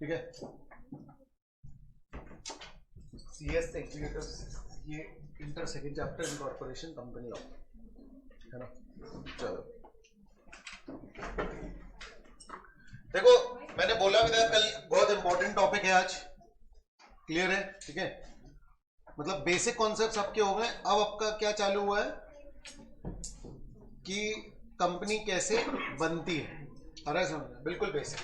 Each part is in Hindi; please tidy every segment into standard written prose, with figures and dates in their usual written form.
ठीक है, CS एग्जीक्यूटिव, ये inter second chapter incorporation company law है ना। चलो देखो, मैंने बोला भी था कल बहुत इंपॉर्टेंट टॉपिक है आज, क्लियर है, ठीक है, मतलब बेसिक कॉन्सेप्ट्स आपके हो गए। अब आपका क्या चालू हुआ है कि कंपनी कैसे बनती है, अरे समझ, बिल्कुल बेसिक,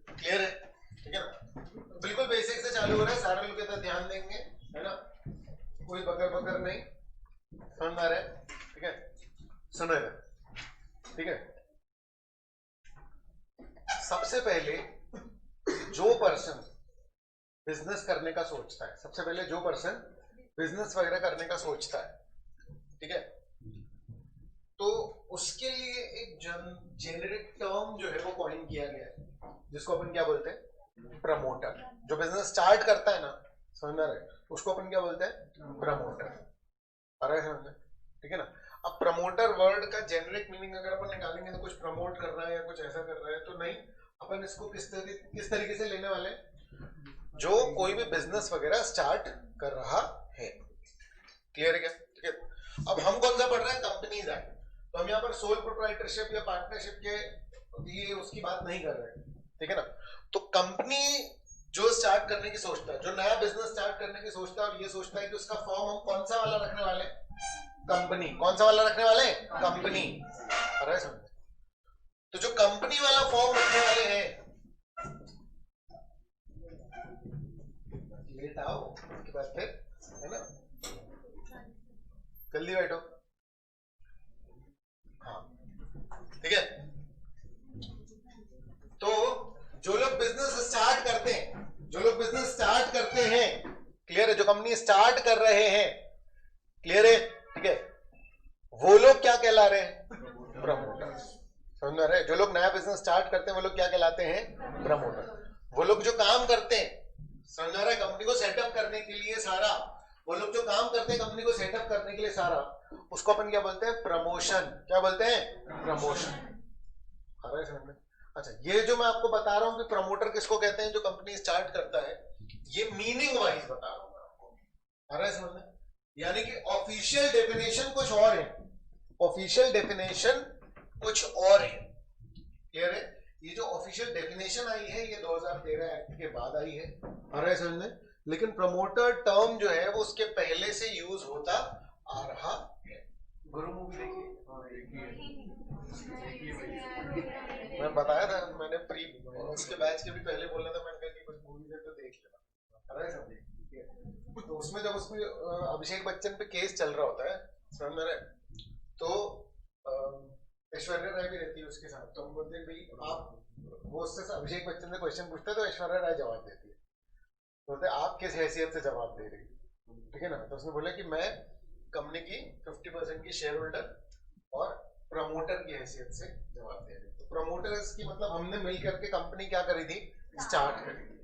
क्लियर है, ठीक है ना, बिल्कुल बेसिक से चालू हो रहा है, सारे लोग इतना ध्यान देंगे, है ना, कोई बकर बकर नहीं, समझ आ रहा है, ठीक है, सुनो इधर, ठीक है। सबसे पहले जो पर्सन बिजनेस करने का सोचता है, सबसे पहले जो पर्सन बिजनेस वगैरह करने का सोचता है, ठीक है, तो उसके लिए एक जेनेरिक टर्म जो है वो कॉइन किया गया है, जिसको अपन क्या बोलते हैं, प्रमोटर। जो बिजनेस स्टार्ट करता है ना, समझ में आ रहा है, उसको अपन क्या बोलते हैं, प्रमोटर, आ रहा है समझ में, ठीक है ना। अब प्रमोटर वर्ड का जेनेरिक मीनिंग अगर अपन निकालेंगे तो कुछ प्रमोट कर रहा है या कुछ ऐसा कर रहा है, तो नहीं, अपन इसको किस तरीके से लेने वाले, जो कोई भी बिजनेस वगैरह स्टार्ट कर रहा है, क्लियर है क्या, ठीक है। अब हम कौन सा पढ़ रहे हैं, कंपनीज एक्ट, तो हम यहाँ पर सोल प्रोप्राइटरशिप या पार्टनरशिप के ये उसकी बात नहीं कर रहे, ठीक है ना। तो कंपनी जो स्टार्ट करने की सोचता है, जो नया बिजनेस स्टार्ट करने की सोचता है और ये सोचता है कि उसका फॉर्म हम कौन सा वाला रखने वाले, कंपनी, कौन सा वाला रखने वाले, कंपनी, अरे समझ। तो जो कंपनी वाला फॉर्म रखने वाले हैं, लेट आओ उसके बाद फिर, है ना, जल्दी बैठो, हाँ, ठीक है। तो जो लोग बिजनेस स्टार्ट करते हैं, जो लोग बिजनेस स्टार्ट करते हैं, क्लियर है, जो कंपनी स्टार्ट कर रहे हैं, क्लियर है, ठीक है, वो लोग क्या कहला रहे हैं, प्रमोटर, समझ में आ रहा है। जो लोग नया बिजनेस स्टार्ट करते हैं वो लोग क्या कहलाते हैं, प्रमोटर। वो लोग जो काम करते हैं, समझ आ रहा है, कंपनी को सेटअप करने के लिए सारा, वो लोग जो काम करते हैं कंपनी को सेटअप करने के लिए सारा, उसको अपन क्या बोलते हैं, प्रमोशन, क्या बोलते हैं, प्रमोशन, आ रहा है समझ में। अच्छा, ये जो मैं आपको बता रहा हूं कि प्रमोटर किसको कहते हैं, जो कंपनी स्टार्ट करता है, ये मीनिंग वाइज बता रहा हूं मैं आपको, आ रहा है समझ में। यानी कि ऑफिशियल डेफिनेशन कुछ और है, ऑफिशियल डेफिनेशन कुछ और है, क्लियर है। ये जो ऑफिशियल डेफिनेशन आई है ये 2013 एक्ट के बाद आई है, आ रहा है समझ में। लेकिन प्रमोटर टर्म जो है वो उसके पहले से यूज होता आ रहा है। गुरु मूवी देखिए, मैं बताया था, मैंने प्री उसके बैच के भी पहले बोला था, मैंने कहा कि कुछ मूवी है तो देख लेना, आ रहा है समझ। तो उसमें जब उसमें अभिषेक बच्चन पे केस चल रहा होता है, समझ में रहे, तो ऐश्वर्या राय भी रहती है उसके साथ, तो हम बोलते हैं भाई आप, वो उससे अभिषेक बच्चन से क्वेश्चन पूछते हैं तो ऐश्वर्या राय जवाब देती है, बोलते आप किस हैसियत से जवाब दे रही, ठीक है ना। तो उसने बोला कि मैं कंपनी की 50% की शेयर होल्डर और प्रमोटर की हैसियत से जवाब दे रही। तो प्रमोटर्स की मतलब हमने मिल करके कंपनी क्या करी थी, स्टार्ट करी थी।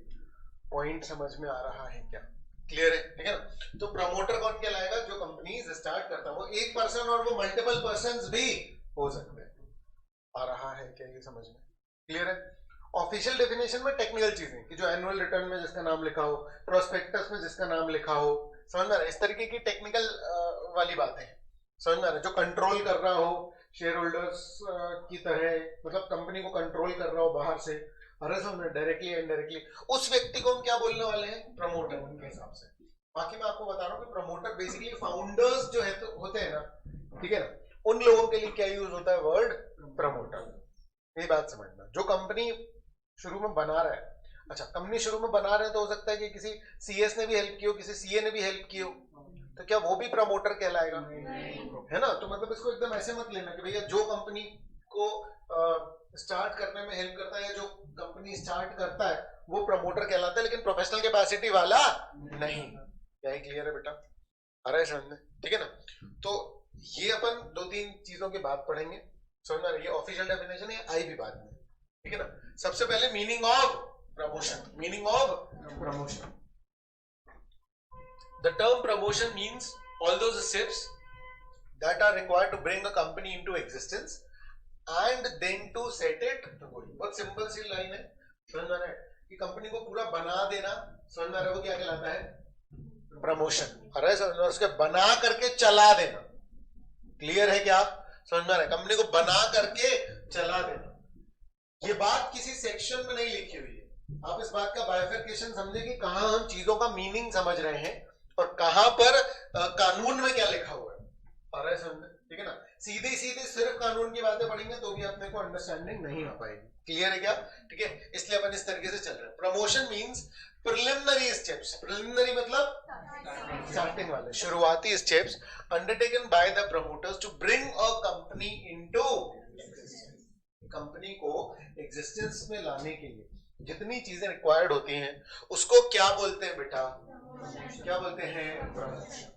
पॉइंट समझ में आ रहा है क्या, क्लियर है, ठीक है ना। तो प्रमोटर कौन कहलाएगा, जो कंपनी स्टार्ट करता है, वो एक पर्सन और वो मल्टीपल पर्संस भी हो सकते हैं, आ रहा है क्या ये समझ में, क्लियर है। ऑफिशियल डेफिनेशन में टेक्निकल चीजें कि जो एनुअल रिटर्न में जिसका नाम लिखा हो, प्रोस्पेक्टस में जिसका नाम लिखा हो, समझ में आ रहा है, इस तरीके की टेक्निकल वाली बातें समझ में आ रहा है। जो कंट्रोल कर रहा हो शेयर होल्डर्स की तरह, मतलब कंपनी को कंट्रोल कर रहा हो बाहर से, अरे समझ में, डायरेक्टली इनडायरेक्टली, उस व्यक्ति को हम क्या बोलने वाले हैं, प्रमोटर, उनके हिसाब से। बाकी मैं आपको बता रहा हूँ कि प्रमोटर बेसिकली फाउंडर्स जो है तो होते हैं ना, ठीक है ना, उन लोगों के लिए क्या यूज होता है वर्ड प्रमोटर, ये बात समझना। जो कंपनी शुरू में बना रहा है, अच्छा कंपनी शुरू में बना रहे हैं तो हो सकता है कि किसी सीएस ने भी हेल्प की हो, किसी सीए ने भी हेल्प की हो, तो क्या वो भी प्रमोटर कहलाएगा, है ना। तो मतलब इसको एकदम ऐसे मत लेना कि भैया जो कंपनी को स्टार्ट करने में हेल्प करता है या जो कंपनी स्टार्ट करता है वो प्रमोटर कहलाता है, लेकिन प्रोफेशनल कैपेसिटी वाला नहीं। यही क्लियर है बेटा, आ रहा है समझ में, ठीक है ना। तो ये अपन 2-3 चीजों की बात पढ़ेंगे, समझ रही है। ऑफिशियल डेफिनेशन है, आई भी बाद में, ठीक है ना। सबसे पहले meaning of promotion, meaning of promotion. The term promotion means all those steps that are required to bring a company into existence and then to set it to go. बहुत सिंपल सी लाइन है, समझ में आ रहा है कि कंपनी को पूरा बना देना, समझ में आ रहा है, वो क्या कहलाता है? प्रमोशन। अरे समझ में, उसके बना करके चला देना। क्लियर है क्या? समझ में आ रहा है? कंपनी को बना करके चला देना। ये बात किसी सेक्शन में नहीं लिखी हुई है। आप इस बात का बाइफरकेशन समझे कि कहां हम चीजों का मीनिंग समझ रहे हैं और कहां पर कानून में क्या लिखा हुआ है। अरे समझे? ठीक है ना? सीधे सीधे सिर्फ कानून की बातें पढ़ेंगे तो भी अपने को अंडरस्टैंडिंग नहीं आ पाएगी। क्लियर है क्या? ठीक है, इसलिए अपन इस तरीके से चल रहे हैं। Promotion means preliminary steps. Preliminary मतलब स्टार्टिंग वाले, शुरुआती steps undertaken by the promoters to bring a company into, company को एग्जिस्टेंस में लाने के लिए जितनी चीजें रिक्वायर्ड होती हैं उसको क्या बोलते हैं बेटा? क्या बोलते हैं? प्रमोशन।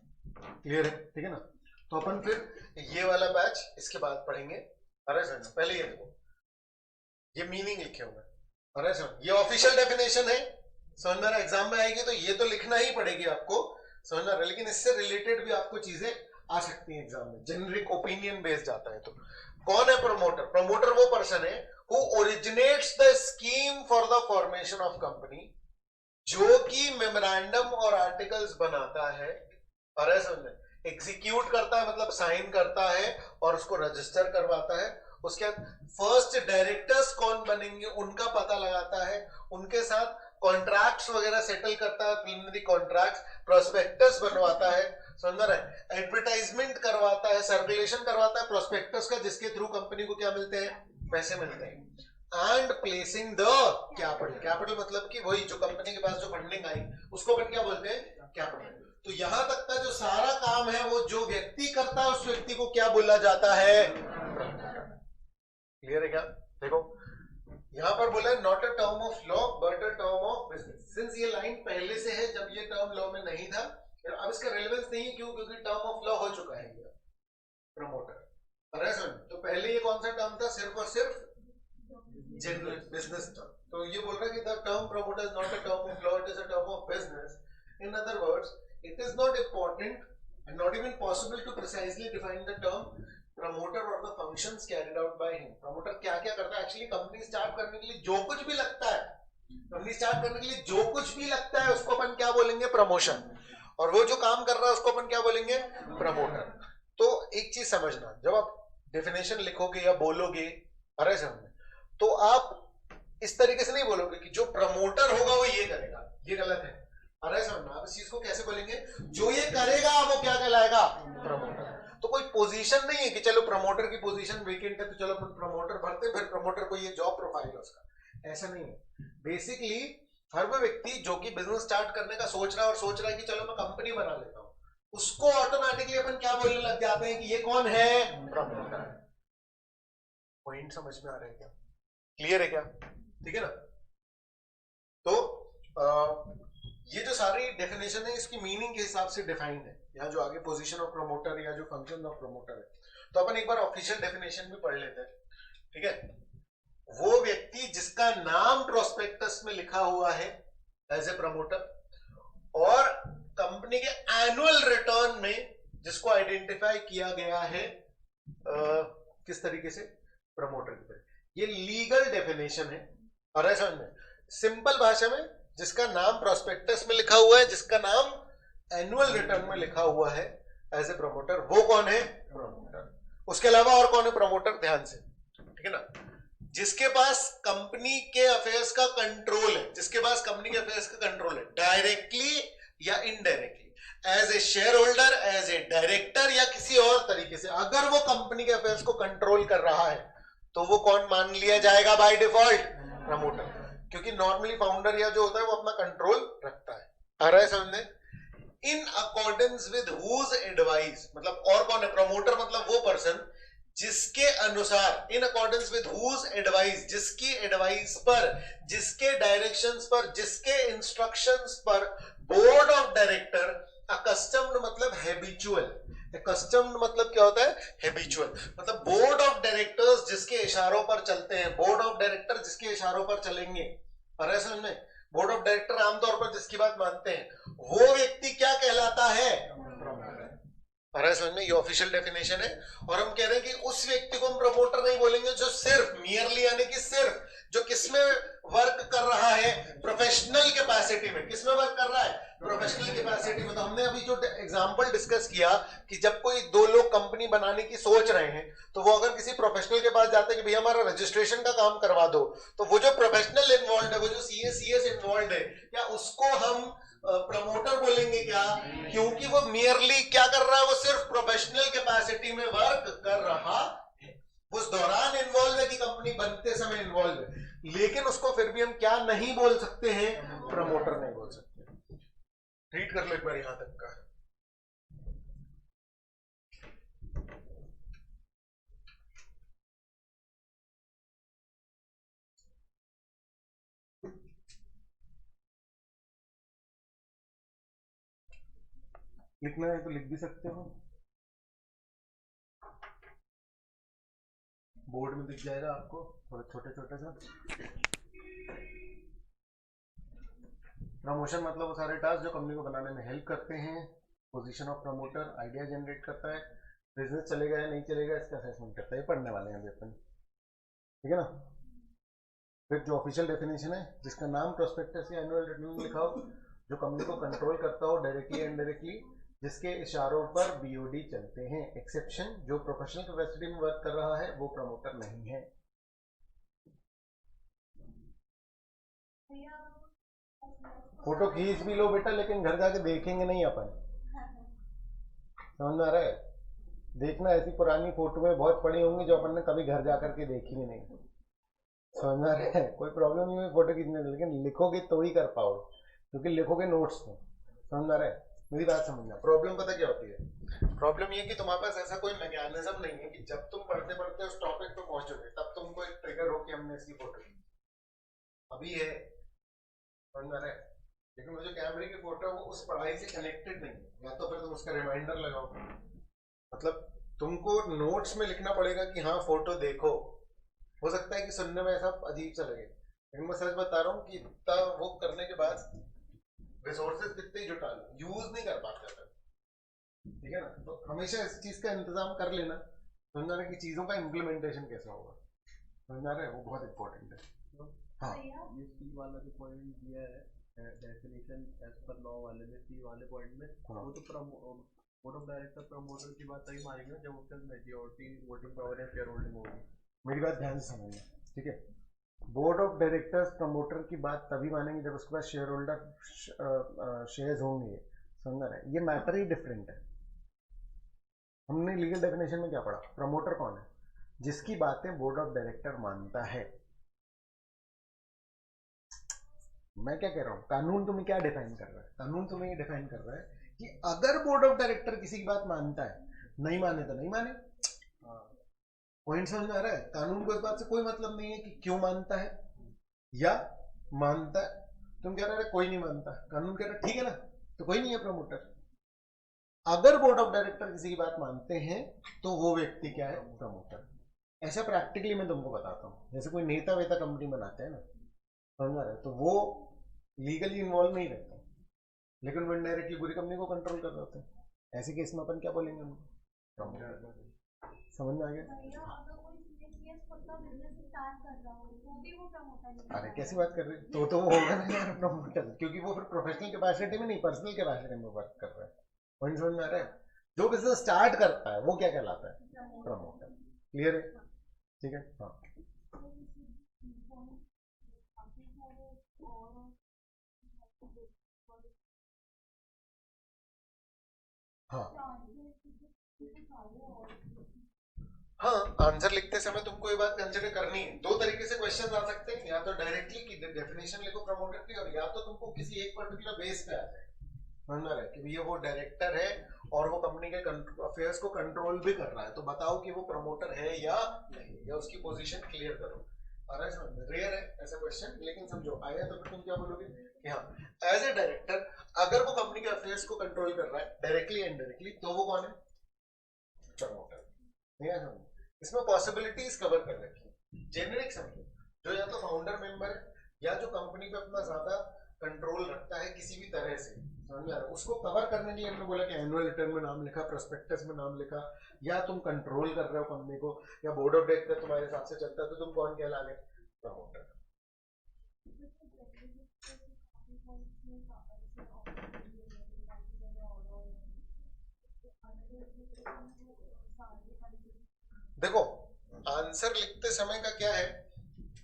क्लियर है? ठीक है ना? तो अपन फिर ये वाला बैच इसके बाद पढ़ेंगे। अरे सर पहले ये देखो, ये मीनिंग लिखे हुए। अरे सर ये ऑफिशियल डेफिनेशन है, समझ में एग्जाम में आएगी तो ये तो लिखना ही पड़ेगी आपको, समझ में, लेकिन इससे रिलेटेड भी आपको चीजें आ सकती हैं एग्जाम में। जेनरिक ओपिनियन बेस्ड आता है। तो कौन है प्रमोटर? प्रमोटर वो पर्सन है who originates the scheme for the formation of company, जो कि मेमोरेंडम और आर्टिकल्स बनाता है। अरे समझ, एग्जीक्यूट करता है मतलब साइन करता है और उसको रजिस्टर करवाता है। उसके बाद फर्स्ट डायरेक्टर्स कौन बनेंगे उनका पता लगाता है, उनके साथ कॉन्ट्रैक्ट्स वगैरह सेटल करता है, प्रीलिमिनरी कॉन्ट्रैक्ट्स, प्रोस्पेक्टस बनवाता है, समझ रहे हैं, एडवर्टाइजमेंट करवाता है, सर्कुलेशन करवाता है प्रोस्पेक्टस का, जिसके थ्रू कंपनी को क्या मिलते हैं? पैसे मिलते हैं। And placing the capital. Capital मतलब कि वही जो कंपनी के पास जो फंडिंग आई उसको अपन क्या बोलते हैं? कैपिटल। तो यहां तक का जो सारा काम है वो जो व्यक्ति करता है उस व्यक्ति को क्या बोला जाता है? क्लियर है क्या? देखो यहां पर बोला है not a term of law but a term of business. Since ये लाइन पहले से है, जब ये टर्म लॉ में नहीं था, अब इसका रेलेवेंस नहीं है। क्यों? क्योंकि टर्म ऑफ लॉ हो चुका है ये प्रमोटर। तो पहले ये कौन सा टर्म था? सिर्फ और सिर्फ जनरल बिजनेस टर्म। तो ये बोल रहा है कि the term promoter is not a term of law, it is a term of business. In other words, it is not important and not even possible to precisely define the term promoter or the functions carried out by him. promoter क्या क्या करता है? एक्चुअली कंपनी स्टार्ट करने के लिए जो कुछ भी लगता है, कंपनी स्टार्ट करने के लिए जो कुछ भी लगता है उसको अपन क्या बोलेंगे? प्रमोशन। और वो जो काम कर रहा है उसको अपन क्या बोलेंगे? प्रमोटर। तो एक चीज समझना, जब आप डेफिनेशन लिखोगे या बोलोगे, अरे समझ, तो आप इस तरीके से नहीं बोलोगे कि जो प्रमोटर होगा वो ये करेगा, ये गलत है। अरे समझना, आप इस चीज को कैसे बोलेंगे? जो ये करेगा वो क्या कहलाएगा? प्रमोटर। तो कोई पोजीशन नहीं है कि चलो प्रमोटर की पोजीशन वेकेंट है तो चलो प्रमोटर भरते, फिर प्रमोटर को ये जॉब प्रोफाइल है उसका, ऐसा नहीं है। बेसिकली हर वो व्यक्ति जो कि बिजनेस स्टार्ट करने का सोच रहा है और सोच रहा है कि चलो मैं कंपनी बना लेता हूं, उसको ऑटोमेटिकली अपन क्या बोलने लग जाते हैं कि ये कौन है? प्रमोटर। पॉइंट समझ में आ रहा है क्या? क्लियर है क्या? ठीक है ना? तो ये जो सारी डेफिनेशन है इसकी मीनिंग के हिसाब से डिफाइंड है। यहाँ जो आगे पोजीशन ऑफ प्रमोटर या जो फंक्शन ऑफ प्रमोटर है, तो अपन एक बार ऑफिशियल डेफिनेशन भी पढ़ लेते हैं। ठीक है? वो व्यक्ति जिसका नाम प्रोस्पेक्टस में लिखा हुआ है एज ए प्रमोटर, और कंपनी के एनुअल रिटर्न में जिसको आइडेंटिफाई किया गया है किस तरीके से? प्रमोटर की तरह। ये लीगल डेफिनेशन है। और ऐसा में सिंपल भाषा में जिसका नाम प्रोस्पेक्टस में लिखा हुआ है, जिसका नाम एनुअल रिटर्न में लिखा हुआ है एज ए प्रमोटर, वो कौन है? प्रमोटर। उसके अलावा और कौन है प्रमोटर? ध्यान से, ठीक है ना? जिसके पास कंपनी के अफेयर्स का कंट्रोल है, जिसके पास कंपनी के अफेयर्स का कंट्रोल है डायरेक्टली या indirectly, as a shareholder, as a director या किसी और तरीके से, अगर वो कंपनी के अफेयर्स को कंट्रोल कर रहा है तो वो कौन मान लिया जाएगा बाय डिफॉल्ट? प्रमोटर। क्योंकि नॉर्मली फाउंडर या जो होता है वो अपना कंट्रोल रखता है। आ रहा है समझने? In accordance with whose advice, मतलब और कौन है? प्रमोटर मतलब वो पर्सन जिसके अनुसार, in accordance with whose advice, जिसकी एडवाइस पर, जिसके डायरेक्शंस पर, जिसके इंस्ट्रक्शंस पर बोर्ड ऑफ डायरेक्टर, अकस्टम्ड मतलब हैबिचुअल, कस्टम्ड मतलब क्या होता है? हैबिचुअल। मतलब बोर्ड ऑफ डायरेक्टर्स जिसके इशारों पर चलते हैं, बोर्ड ऑफ डायरेक्टर जिसके इशारों पर चलेंगे, और ऐसा में बोर्ड ऑफ डायरेक्टर आमतौर पर जिसकी बात मानते हैं, वो व्यक्ति क्या कहलाता है? प्रमोटर। समझ में? ये ऑफिशियल डेफिनेशन है। और हम कह रहे हैं कि उस व्यक्ति को हम प्रमोटर नहीं बोलेंगे जो सिर्फ मियरली, यानी कि सिर्फ जो किसमें वर्क कर रहा है? डिस्कस किया कि जब कोई दो लोग कंपनी बनाने की सोच रहे हैं तो वो अगर किसी प्रोफेशनल के पास जाते हैं कि भैया हमारा रजिस्ट्रेशन का काम करवा दो, तो वो जो प्रोफेशनल इन्वॉल्व है, वो जो सीएस इन्वॉल्व है, क्या उसको हम प्रमोटर बोलेंगे क्या? क्योंकि वो मियरली क्या कर रहा है, वो सिर्फ प्रोफेशनल कैपेसिटी में वर्क कर रहा है, उस दौरान इन्वॉल्व है कि कंपनी बनते समय इन्वॉल्व है, लेकिन उसको फिर भी हम क्या नहीं बोल सकते हैं, प्रमोटर नहीं बोल सकते। रीड कर लो एक बार यहां तक का। लिखना है तो लिख भी सकते हो, बोर्ड में दिख जाएगा आपको थोड़ा छोटे छोटे सा। प्रमोशन मतलब वो सारे टास्क जो कंपनी को बनाने में हेल्प करते हैं। Position of promoter idea generate करता है, बिजनेस चलेगा या नहीं चलेगा इसका असेसमेंट करता है। ये पढ़ने वाले हैं अभी अपन, ठीक है ना। फिर जो ऑफिशियल डेफिनेशन है, जिसका नाम प्रोस्पेक्टस या एनुअल रिटर्न लिखा हो, जो कंपनी को कंट्रोल करता हो डायरेक्टली एंड इनडायरेक्टली, जिसके इशारों पर बीओडी चलते हैं। एक्सेप्शन, जो प्रोफेशनल कैपेसिटी में वर्क कर रहा है वो प्रमोटर नहीं है। फोटो खींच भी लो बेटा, लेकिन घर जाके देखेंगे नहीं अपन, समझ में आ रहा है? देखना ऐसी पुरानी फोटो में बहुत पड़ी होंगी जो अपन ने कभी घर जाकर के देखी ही नहीं, समझ में आ रहा है? कोई प्रॉब्लम नहीं है फोटो खींचने में, लेकिन लिखोगे तो ही कर पाओगे, क्योंकि लिखोगे नोट्स में, समझ में आ रहा है? मेरी बात समझना। प्रॉब्लम पता क्या होती है? प्रॉब्लम ये कि तुम्हारे पास ऐसा कोई मैकेनिज्म नहीं है कि जब तुम पढ़ते पढ़ते उस टॉपिक पे पहुंचोगे तब तुमको एक ट्रिगर हो कि हमने इसकी फोटो ली। अभी है, समझ में आ रहा है? लेकिन वो जो कैमरे की फोटो है वो उस पढ़ाई से कनेक्टेड नहीं है, या तो फिर तुम उसका रिमाइंडर लगाओ। मतलब तुमको नोट्स में लिखना पड़ेगा कि हाँ फोटो देखो। हो सकता है कि सुनने में ऐसा अजीब सा लगे, लेकिन मैं सच बता रहा हूँ कि इतना वो करने के बाद रिसोर्सेज कितने ही जुटा लो, यूज नहीं कर पाते थे, ठीक है ना। तो हमेशा इस चीज का इंतजाम कर लेना, समझ रहे कि चीजों का इम्प्लीमेंटेशन कैसा होगा, समझ रहे हैं? वो बहुत इंपॉर्टेंट है। हाँ, ये सी वाला जो पॉइंट दिया है डेफिनेशन एज पर लॉ वाले में, सी वाले पॉइंट में, हाँ। वो तो बोर्ड ऑफ डायरेक्टर प्रमोटर की बात तभी मारेंगे जब उसका मेजॉरिटी वोटिंग पावर या शेयर होल्डिंग होगी। मेरी बात ध्यान से समझना, ठीक है। बोर्ड ऑफ डायरेक्टर्स प्रमोटर की बात तभी मानेंगे जब उसके पास शेयर होल्डर शेयर्स होंगे, समझ रहे हैं? ये मैटर ही डिफरेंट है। हमने लीगल डेफिनेशन में क्या पढ़ा? प्रमोटर कौन है? जिसकी बातें बोर्ड ऑफ डायरेक्टर मानता है। मैं क्या कह रहा हूं, कानून तुम्हें क्या डिफाइन कर रहा है? कानून तुम्हें ये डिफाइन कर रहा है कि अगर बोर्ड ऑफ डायरेक्टर किसी की बात मानता है, नहीं माने तो नहीं माने। पॉइंट समझ में आ रहा है? कानून को इस बात से कोई मतलब नहीं है कि क्यों मानता है या मानता है। तुम कह रहे कोई नहीं मानता, कानून कह रहा है ठीक है ना, तो कोई नहीं है प्रमोटर। अगर बोर्ड ऑफ डायरेक्टर किसी की बात मानते हैं तो वो व्यक्ति क्या है? प्रमोटर। ऐसा प्रैक्टिकली मैं तुमको बताता हूँ, जैसे कोई नेता वेता कंपनी बनाते हैं ना, समझ रहे, तो वो लीगली इन्वॉल्व नहीं रहता, लेकिन वो इनडायरेक्टली पूरी कंपनी को कंट्रोल कर रहे होते हैं। ऐसे केस में अपन क्या बोलेंगे उनको? समझ में आ गया? अरे कैसी बात कर रहे, तो वो होगा ना यार प्रमोटर, क्योंकि वो फिर प्रोफेशनल कैपेसिटी में नहीं, पर्सनल कैपेसिटी में वर्क कर रहा है। पॉइंट समझ में आ रहा है? जो बिजनेस स्टार्ट करता है वो क्या कहलाता है? प्रमोटर। क्लियर है? ठीक है। हाँ हाँ हाँ, आंसर लिखते समय तुमको ये बात कंसिडर करनी है। दो तरीके से क्वेश्चन आ सकते हैं, या तो डायरेक्टली की डेफिनेशन लिखो प्रमोटर की, और या तो तुमको किसी एक पर्टिकुलर बेस पे आ जाए, समझ में आ रहा है कि भैया वो डायरेक्टर है और वो कंपनी के अफेयर्स को कंट्रोल भी कर रहा है, तो बताओ कि वो प्रमोटर है या नहीं, या उसकी पोजीशन क्लियर करो। आ रहा है समझ में? रेयर है ऐसा क्वेश्चन, लेकिन समझो आया तो फिर तुम क्या बोलोगे कि हाँ एज ए डायरेक्टर अगर वो कंपनी के अफेयर्स को कंट्रोल कर रहा है डायरेक्टली एंड इनडायरेक्टली, तो वो कौन है? प्रमोटर। नहीं है समझ? इसमें पॉसिबिलिटीज कवर कर रखी है, जेनेरिक समझो, जो या तो फाउंडर मेंबर है या जो कंपनी पे अपना ज्यादा कंट्रोल रखता है किसी भी तरह से, समझ में आ रहा है? उसको कवर करने के लिए हमने बोला कि एनुअल रिटर्न में नाम लिखा, प्रोस्पेक्टस में नाम लिखा, या तुम कंट्रोल कर रहे हो कंपनी को, या बोर्ड ऑफ डायरेक्टर तुम्हारे हिसाब से चलता है, तो तुम कौन कहला गए? प्रमोटर। देखो आंसर लिखते समय का क्या है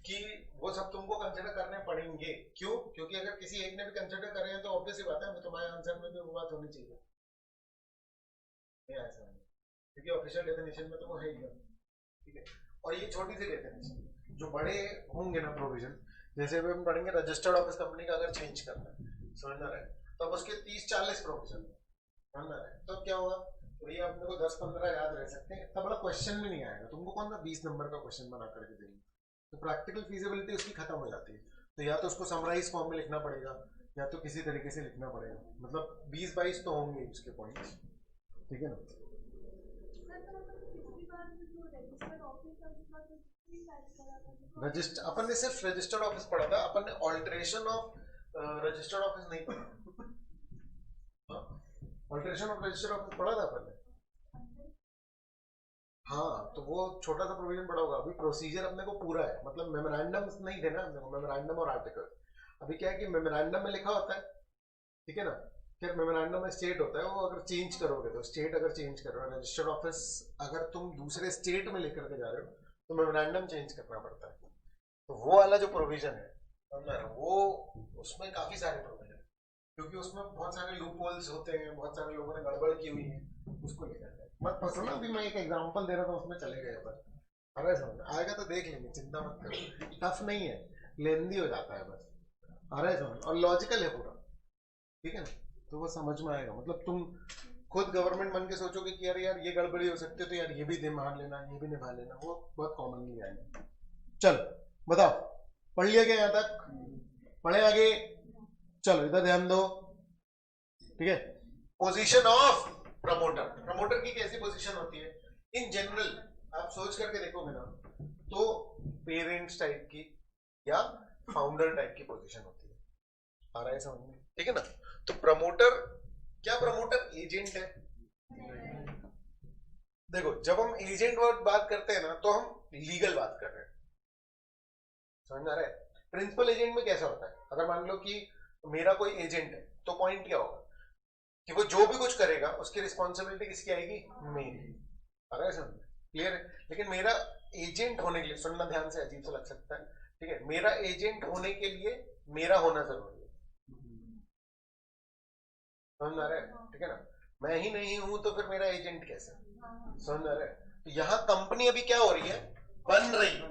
कि वो सब तुमको कंसिडर करने पड़ेंगे। क्यों? क्योंकि अगर किसी एक ने भी कंसिडर करे हैं तो ऑब्वियस ही बात है तुम्हारे आंसर में भी वो बात होनी चाहिए। नहीं ऐसा नहीं, क्योंकि ऑफिशियल डेफिनेशन में तो वो है ही। ठीक है, और ये छोटी सी डेफिनेशन जो बड़े होंगे ना प्रोविजन, जैसे भी हम पढ़ेंगे रजिस्टर्ड ऑफिस कंपनी का अगर चेंज करना है, समझ में आ रहा है, तो अब उसके 30-40 प्रोविजन समझ में आ रहा है, तो क्या होगा तो ये अपने को 10-15 याद रह सकते हैं, इतना बड़ा क्वेश्चन भी नहीं आएगा तुमको। कौन सा 20 नंबर का क्वेश्चन बना करके देंगे, तो प्रैक्टिकल फीजिबिलिटी उसकी खत्म हो जाती है। तो या तो उसको समराइज फॉर्म में लिखना पड़ेगा या तो किसी तरीके से लिखना पड़ेगा, मतलब 20-22 तो होंगे उसके पॉइंट्स। ठीक है ना? रजिस्टर अपन ने सिर्फ रजिस्टर्ड ऑफिस पढ़ा था, अपन ने ऑल्टरेशन ऑफ रजिस्टर्ड ऑफिस नहीं पढ़ा। ऑल्टरेशन ऑफ रजिस्टर्ड ऑफिस पढ़ा था अपन ने। हाँ तो वो छोटा सा प्रोविजन पड़ा होगा। अभी प्रोसीजर अपने को पूरा है, मतलब मेमोरेंडम नहीं देना अपने को, मेमोरेंडम और आर्टिकल। अभी क्या है कि मेमोरेंडम में लिखा होता है, ठीक है ना, फिर मेमोरेंडम में स्टेट होता है, वो अगर चेंज करोगे तो स्टेट अगर चेंज कर रहे हो, रजिस्टर्ड ऑफिस अगर तुम दूसरे स्टेट में लेकर के जा रहे हो तो मेमोरेंडम चेंज करना पड़ता है। तो वो वाला जो प्रोविजन है वो उसमें काफी सारे प्रोविजन, क्योंकि उसमें बहुत सारे लूप होल्स होते हैं, बहुत सारे लोगों ने गड़बड़ की हुई है, उसको लेकर मत पर्सनल भी मैं एक एग्जांपल दे रहा था उसमें चले गए पर। अरे समझ आएगा तो देख लेंगे, चिंता मत करो, टफ नहीं है, लेंदी हो जाता है बस। अरे समझ, और लॉजिकल है पूरा, ठीक है ना, तो वो समझ में आएगा। मतलब तुम खुद गवर्नमेंट बन के सोचोगे कि यार यार ये गड़बड़ी हो सकती है तो यार ये भी निभा लेना, ये भी निभा लेना, वो बहुत कॉमनली आएगा। चल बताओ, पढ़ लिया क्या यहाँ तक? पढ़े आगे? चलो इधर ध्यान दो, ठीक है। पोजीशन ऑफ प्रमोटर, प्रमोटर की कैसी पोजीशन होती है इन जनरल, आप सोच करके देखोगे ना तो पेरेंट्स टाइप की या फाउंडर टाइप की पोजीशन होती है। आ रहा है समझ में? ठीक है ना। तो प्रमोटर, क्या प्रमोटर एजेंट है? देखो जब हम एजेंट वर्ड बात करते हैं ना तो हम लीगल बात कर रहे हैं, समझ आ रहा है? प्रिंसिपल एजेंट में कैसा होता है, अगर मान लो कि मेरा कोई एजेंट है तो पॉइंट क्या होगा कि वो जो भी कुछ करेगा उसकी रिस्पॉन्सिबिलिटी किसकी आएगी? मेरी। आ रहा है समझ? क्लियर है? लेकिन मेरा एजेंट होने के लिए, सुनना ध्यान से, अजीब सा लग सकता है, ठीक है, मेरा एजेंट होने के लिए मेरा होना जरूरी है, समझ आ रहा है? ठीक है ना। मैं ही नहीं हूं तो फिर मेरा एजेंट कैसे? समझ आ रहा है? तो यहां कंपनी अभी क्या हो रही है? बन रही है।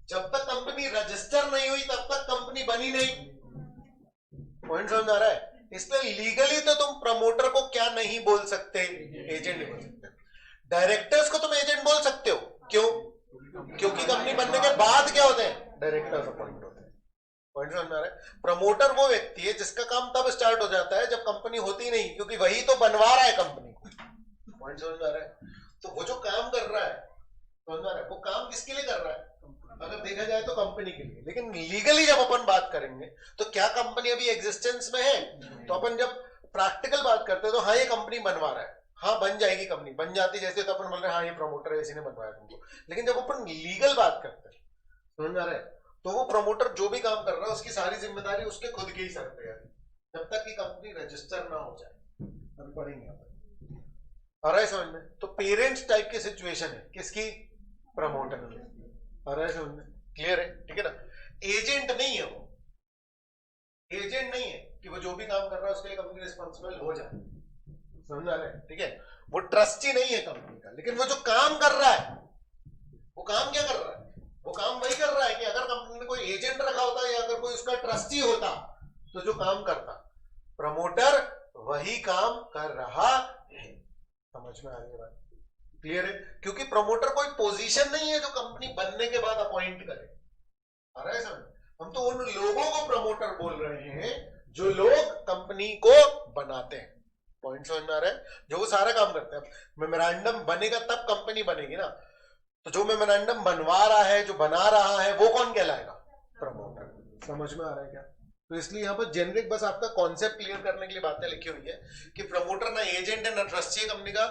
जब तक कंपनी रजिस्टर नहीं हुई तब तक कंपनी बनी नहीं। पॉइंट समझ आ रहा है? इसलिए लीगली तो तुम प्रमोटर को क्या नहीं बोल सकते? एजेंट नहीं बोल सकते। डायरेक्टर्स को तुम एजेंट बोल सकते हो, क्यों? क्योंकि कंपनी बनने के बाद क्या होते हैं? डायरेक्टर्स अपॉइंट होते हैं। पॉइंट समझ आ रहा है? प्रमोटर वो व्यक्ति है जिसका काम तब स्टार्ट हो जाता है जब कंपनी होती नहीं, क्योंकि वही तो बनवा रहा है कंपनी को। पॉइंट समझ आ रहा है? तो वो जो काम कर रहा है, समझ आ रहा है, वो काम किसके लिए कर रहा है? अगर देखा जाए तो कंपनी के लिए। लेकिन लीगली जब अपन बात करेंगे तो क्या कंपनी अभी एग्जिस्टेंस में है? तो अपन जब प्रैक्टिकल बात करते हैं तो हाँ ये कंपनी बनवा रहा है, हाँ बन जाएगी कंपनी, बन जाती जैसे तो अपन बोल रहे हैं हाँ ये प्रमोटर है, इसी ने बनवाया तुमको। लेकिन जब अपन लीगल बात करते हैं, समझ आ रहा है, तो वो प्रमोटर जो भी काम कर रहा है उसकी सारी जिम्मेदारी उसके खुद के ही सर पे है, जब तक कि कंपनी रजिस्टर ना हो जाए। अभी पढ़ेंगे आ रहा है समझ में? तो पेरेंट्स टाइप की सिचुएशन है किसकी? प्रमोटर की। आ रहा है समझ में? क्लियर है? ठीक है ना। एजेंट नहीं है वो, एजेंट नहीं है कि वो जो भी काम कर रहा है उसके लिए कंपनी रिस्पॉन्सिबल हो जाए, समझ आ रहा है? ठीक है। वो ट्रस्टी नहीं है कंपनी का, लेकिन वो जो काम कर रहा है वो काम क्या कर रहा है? वो काम वही कर रहा है कि अगर कंपनी ने कोई एजेंट रखा होता या अगर कोई उसका ट्रस्टी होता तो जो काम करता, प्रमोटर वही काम कर रहा है। समझ में आ रही है बात? क्लियर है? क्योंकि प्रमोटर कोई पोजीशन नहीं है जो कंपनी बनने के बाद अपॉइंट करे। आ रहा है समझ? हम तो उन लोगों को प्रमोटर बोल रहे हैं जो लोग कंपनी को बनाते हैं। पॉइंट समझ में आ रहा है? जो वो सारा काम करते हैं। मेमोरेंडम बनेगा तब कंपनी बनेगी ना, तो जो मेमोरेंडम बनवा रहा है, जो बना रहा है, वो कौन कहलाएगा? प्रमोटर। समझ में आ रहा है क्या? तो इसलिए यहाँ पर जेनरिक बस आपका कॉन्सेप्ट क्लियर करने के लिए बातें लिखी हुई है कि प्रमोटर ना एजेंट है ना ट्रस्टी है कंपनी का,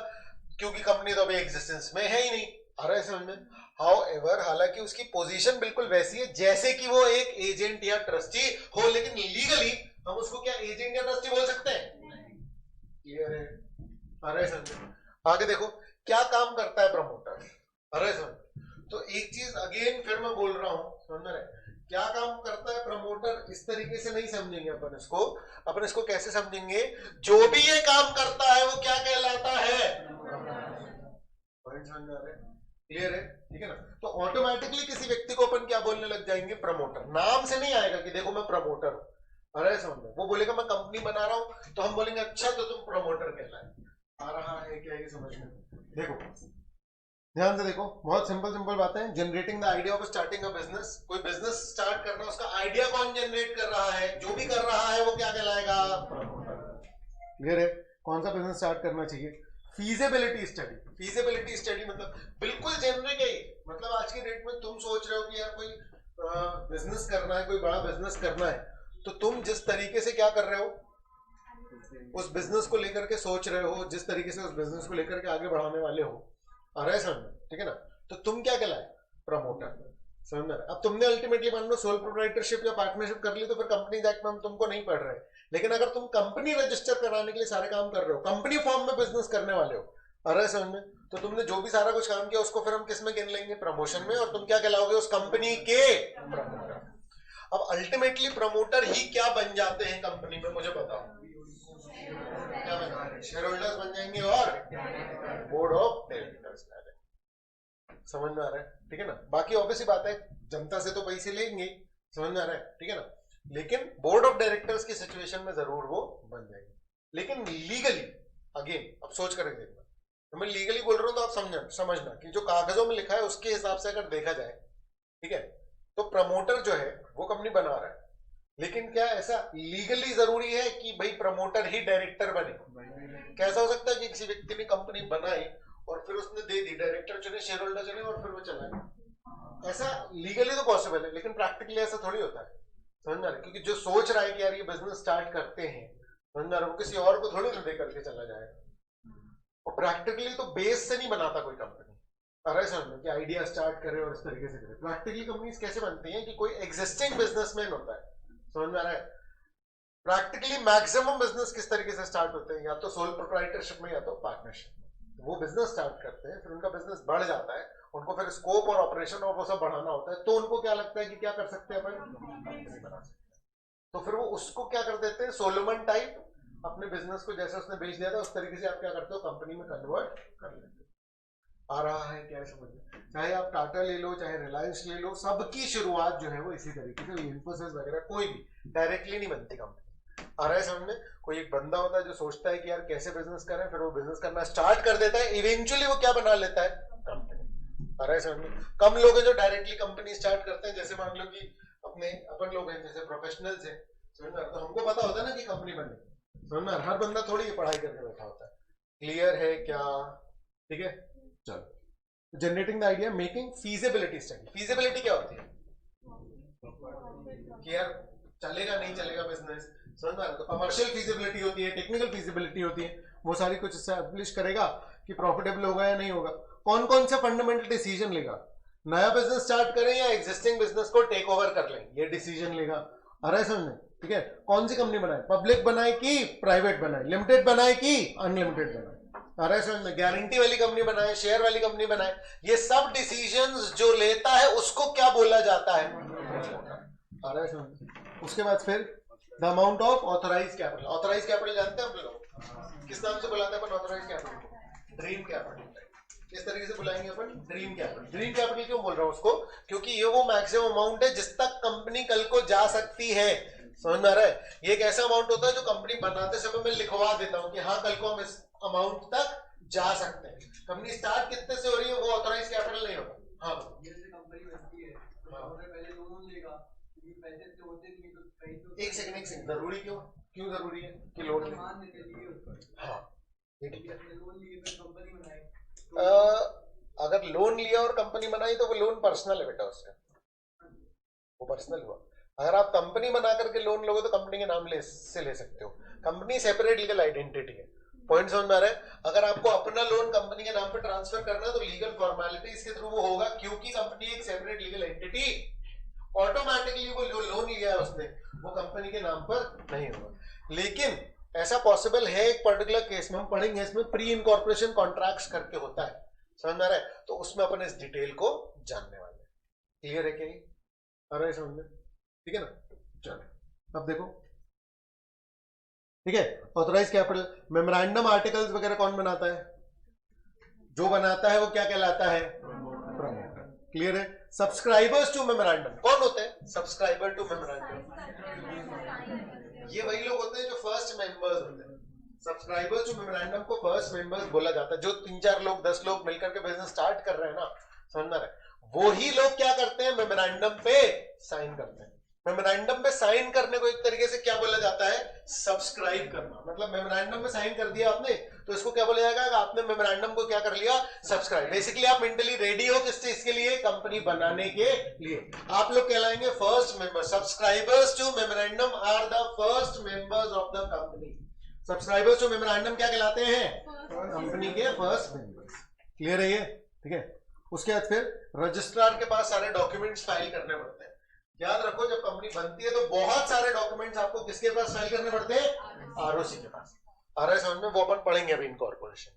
क्योंकि कंपनी तो अभी एग्जिस्टेंस में है ही नहीं। आ रहा है समझ में? हाउएवर, हालांकि उसकी पोजीशन बिल्कुल वैसी है जैसे कि वो एक एजेंट या ट्रस्टी हो, लेकिन लीगली हम उसको क्या एजेंट या ट्रस्टी बोल सकते हैं? क्लियर है? अरे समझे। आगे देखो क्या काम करता है प्रमोटर। अरे समझे। तो एक चीज अगेन फिर मैं बोल रहा हूं, समझ रहे हैं क्या काम करता है प्रमोटर, इस तरीके से नहीं समझेंगे अपन इसको कैसे समझेंगे, जो भी ये काम करता है वो क्या कहलाता है, पॉइंट समझ में आ रहा है, क्लियर है, ठीक है ना। तो ऑटोमेटिकली किसी व्यक्ति को अपन क्या बोलने लग जाएंगे, प्रमोटर। नाम से नहीं आएगा कि देखो मैं प्रमोटर हूं, अरे समझ में। वो बोलेगा मैं कंपनी बना रहा हूं तो हम बोलेंगे अच्छा तो तुम प्रमोटर कहलाए। आ रहा है क्या ये समझ में। देखो ध्यान से देखो, बहुत सिंपल सिंपल बातें। Generating the idea of starting a business, कोई बिजनेस स्टार्ट करना, उसका आइडिया कौन जनरेट कर रहा है, जो भी कर रहा है वो क्या कहलाएगा, क्लियर है। कौन सा बिजनेस स्टार्ट करना चाहिए, फीजिबिलिटी स्टडी। फीजिबिलिटी स्टडी मतलब बिल्कुल जेनरिक है, मतलब आज की डेट में तुम सोच रहे हो कि यार कोई बिजनेस करना है, कोई बड़ा बिजनेस करना है, तो तुम जिस तरीके से क्या कर रहे हो, उस बिजनेस को लेकर के सोच रहे हो, जिस तरीके से उस बिजनेस को लेकर के आगे बढ़ाने वाले हो, अरे समझ, ठीक है ना। तो तुम क्या कहलाए, प्रमोटर, समझ में। अब तुमने अल्टीमेटली मान लो सोल प्रोप्राइटरशिप या पार्टनरशिप कर ली तो फिर कंपनीज एक्ट में हम तुमको नहीं पढ़ रहे, लेकिन अगर तुम कंपनी रजिस्टर कराने के लिए सारे काम कर रहे हो, कंपनी फॉर्म में बिजनेस करने वाले हो, अरे समझ में, तो तुमने जो भी सारा कुछ काम किया उसको फिर हम किस में गिन लेंगे, प्रमोशन में, और तुम क्या कहलाओगे, उस कंपनी के प्रमोटर। अब अल्टीमेटली प्रमोटर ही क्या बन जाते हैं कंपनी में, मुझे बताओ क्या बन जाएंगे, शेयर होल्डर्स बन जाएंगे और बोर्ड ऑफ डायरेक्टर्स। समझ में आ रहा है, ठीक है ना। बाकी ऑब्वियसली बात है, जनता से तो पैसे लेंगे, समझ में आ रहा है, ठीक है ना, लेकिन बोर्ड ऑफ डायरेक्टर्स की सिचुएशन में जरूर वो बन जाएंगे। लेकिन लीगली अगेन अब सोच कर देखना, तो मैं लीगली बोल रहा हूं तो आप समझना कि जो कागजों में लिखा है उसके हिसाब से अगर देखा जाए, ठीक है, तो प्रमोटर जो है वो कंपनी बना रहा है, लेकिन क्या ऐसा लीगली जरूरी है कि भाई प्रमोटर ही डायरेक्टर बने? कैसा हो सकता है कि किसी व्यक्ति ने कंपनी बनाई और फिर उसने दे दी, डायरेक्टर चुने, शेयर होल्डर चुने और फिर वो चला गया? ऐसा लीगली तो पॉसिबल है, लेकिन प्रैक्टिकली ऐसा थोड़ी होता है, समझ में आ रहा है। क्योंकि जो सोच रहा है कि यार ये बिजनेस स्टार्ट करते हैं, समझ में आ रहा है, वो किसी और को थोड़ी ना दे करके चला जाएगा। और प्रैक्टिकली तो बेस से नहीं बनाता कोई कंपनी, अरे समझ में, कि आइडिया स्टार्ट करे और इस तरीके से करे। प्रैक्टिकली कंपनीज कैसे बनती हैं कि कोई एग्जिस्टिंग बिजनेसमैन होता है, समझ में आ रहा है। प्रैक्टिकली मैक्सिमम बिजनेस किस तरीके से स्टार्ट होते हैं, या तो सोल प्रोप्राइटरशिप में या तो पार्टनरशिप। वो बिजनेस स्टार्ट करते हैं, फिर उनका बिजनेस बढ़ जाता है, उनको फिर स्कोप और ऑपरेशन और वो सब बढ़ाना होता है, तो उनको क्या लगता है कि क्या कर सकते हैं अपन, कंपनी बना सकते हैं। तो फिर वो उसको क्या कर देते हैं, सोलोमन टाइप, अपने बिजनेस को जैसे उसने बेच दिया था उस तरीके से आप क्या करते हो, कंपनी में कन्वर्ट कर लेते हो। आ रहा है क्या समझ में। चाहे आप टाटा ले लो, चाहे रिलायंस ले लो, सबकी शुरुआत जो है वो इसी तरीके से, इन्फोसिस वगैरह कोई भी डायरेक्टली नहीं बनती कंपनी। आ रहा है समझ में। कोई एक बंदा होता है जो सोचता है कि यार कैसे बिजनेस करें, फिर वो बिजनेस करना स्टार्ट कर देता है, इवेंचुअली वो क्या बना लेता है, कंपनी। आ रहा है समझ में। कम लोग हैं जो डायरेक्टली कंपनी स्टार्ट करते हैं, जैसे मान लो कि अपन लोग हैं जैसे प्रोफेशनल्स हैं, समझ में, तो हमको पता होता है ना कि कंपनी बननी, समझ में। हर बंदा थोड़ी ये पढ़ाई करके बैठा होता है, क्लियर है क्या, ठीक है। चलो, generating the idea, making feasibility study. Feasibility क्या होती है कि यार चलेगा नहीं चलेगा बिजनेस, समझ में आ रहा है। तो कमर्शियल फीजिबिलिटी होती है, टेक्निकल फीजिबिलिटी होती है, वो सारी कुछ एस्टैब्लिश करेगा कि प्रॉफिटेबल होगा या नहीं होगा। कौन कौन से फंडामेंटल डिसीजन लेगा, नया बिजनेस स्टार्ट करें या एग्जिस्टिंग बिजनेस को टेक ओवर कर लें, ये डिसीजन लेगा। आ रहा है समझ में, ठीक है। कौन सी कंपनी बनाए, पब्लिक बनाए कि प्राइवेट बनाए, लिमिटेड बनाए कि अनलिमिटेड बनाए, आ रहा है समझ में। गारंटी वाली कंपनी बनाए, शेयर वाली कंपनी बनाए, ये सब डिसीजंस जो लेता है उसको क्या बोला जाता है, आ रहा है समझ में। उसके बाद फिर the amount of authorise capital. Authorise capital जानते हैं हम लोग, किस नाम से बुलाते हैं अपन ऑथराइज कैपिटल, ड्रीम कैपिटल। इस तरीके से बुलाएंगे अपन ड्रीम कैपिटल। ड्रीम कैपिटल क्यों बोल रहा हूं उसको, क्योंकि ये वो मैक्सिमम अमाउंट है जिस तक कंपनी कल को जा सकती है, समझ में आ रहा है। ये एक ऐसा अमाउंट होता है जो कंपनी बनाते समय मैं लिखवा देता हूं कि हाँ कल को हम इस अमाउंट तक जा सकते हैं। कंपनी स्टार्ट कितने से हो रही है वो ऑथराइज कैपिटल नहीं होगा। हाँ कंपनी बनती है, पहले लोन लेगा, पैसे से होते नहीं तो एक सेकंड जरूरी क्यों जरूरी है कि लोन ले? हाँ अगर लोन लिया और कंपनी बनाई तो वो लोन पर्सनल है बेटा, उसका वो पर्सनल हुआ। अगर आप कंपनी बना करके लोन लोगे तो कंपनी के नाम से ले सकते हो। कंपनी सेपरेट लीगल आइडेंटिटी है, पॉइंट समझ में आ रहा है। अगर आपको अपना लोन कंपनी के नाम पे ट्रांसफर करना है तो लीगल फॉर्मेलिटीज के थ्रू वो होगा, क्योंकि कंपनी एक सेपरेट लीगल एंटिटी, ऑटोमेटिकली वो लोन लिया है उसने वो कंपनी के नाम पर नहीं होगा। लेकिन ऐसा पॉसिबल है एक पर्टिकुलर केस में, हम पढ़ेंगे इसमें प्री इनकॉर्पोरेशन कॉन्ट्रैक्ट्स करके होता है, समझ में आ रहा है? तो उसमें अपन इस डिटेल को जानने वाले हैं। क्लियर है क्या ये? आ रहा है समझ में? ठीक है ना? चलो अब देखो, ठीक है। ऑथराइज कैपिटल मेमोरेंडम आर्टिकल्स वगैरह कौन बनाता है? जो बनाता है वो क्या कहलाता है? प्रमोटर। क्लियर है? सब्सक्राइबर्स टू मेमोरेंडम कौन होते हैं? सब्सक्राइबर टू मेमोरेंडम ये वही लोग होते हैं जो फर्स्ट मेंबर्स होते हैं। सब्सक्राइबर्स टू मेमोरेंडम को फर्स्ट मेंबर्स बोला जाता है। जो 3-4 लोग 10 लोग मिलकर के बिजनेस स्टार्ट कर रहे हैं ना, समझ रहे, वो ही लोग क्या करते हैं? मेमोरेंडम पे साइन करते हैं। मेमोरेंडम पे साइन करने को एक तरीके से क्या बोला जाता है? सब्सक्राइब करना। मतलब मेमोरेंडम में साइन कर दिया आपने तो इसको क्या बोला जाएगा? आपने मेमोरेंडम को क्या कर लिया? सब्सक्राइब। बेसिकली आप मेंटली रेडी हो किस चीज के लिए? कंपनी बनाने के लिए। आप लोग कहलाएंगे first member. Subscribers to memorandum are the first members of the company. Subscribers to memorandum क्या कहलाते हैं? कंपनी के फर्स्ट मेंबर्स। क्लियर है ये? ठीक है। उसके बाद फिर रजिस्ट्रार के पास सारे डॉक्यूमेंट्स फाइल करने पड़ते हैं। याद रखो जब कंपनी बनती है तो बहुत सारे डॉक्यूमेंट्स आपको किसके पास फाइल करने पड़ते हैं? आरओसी के पास। आरओसी समझ में? वो अपन पढ़ेंगे अभी इनकॉर्पोरेशन।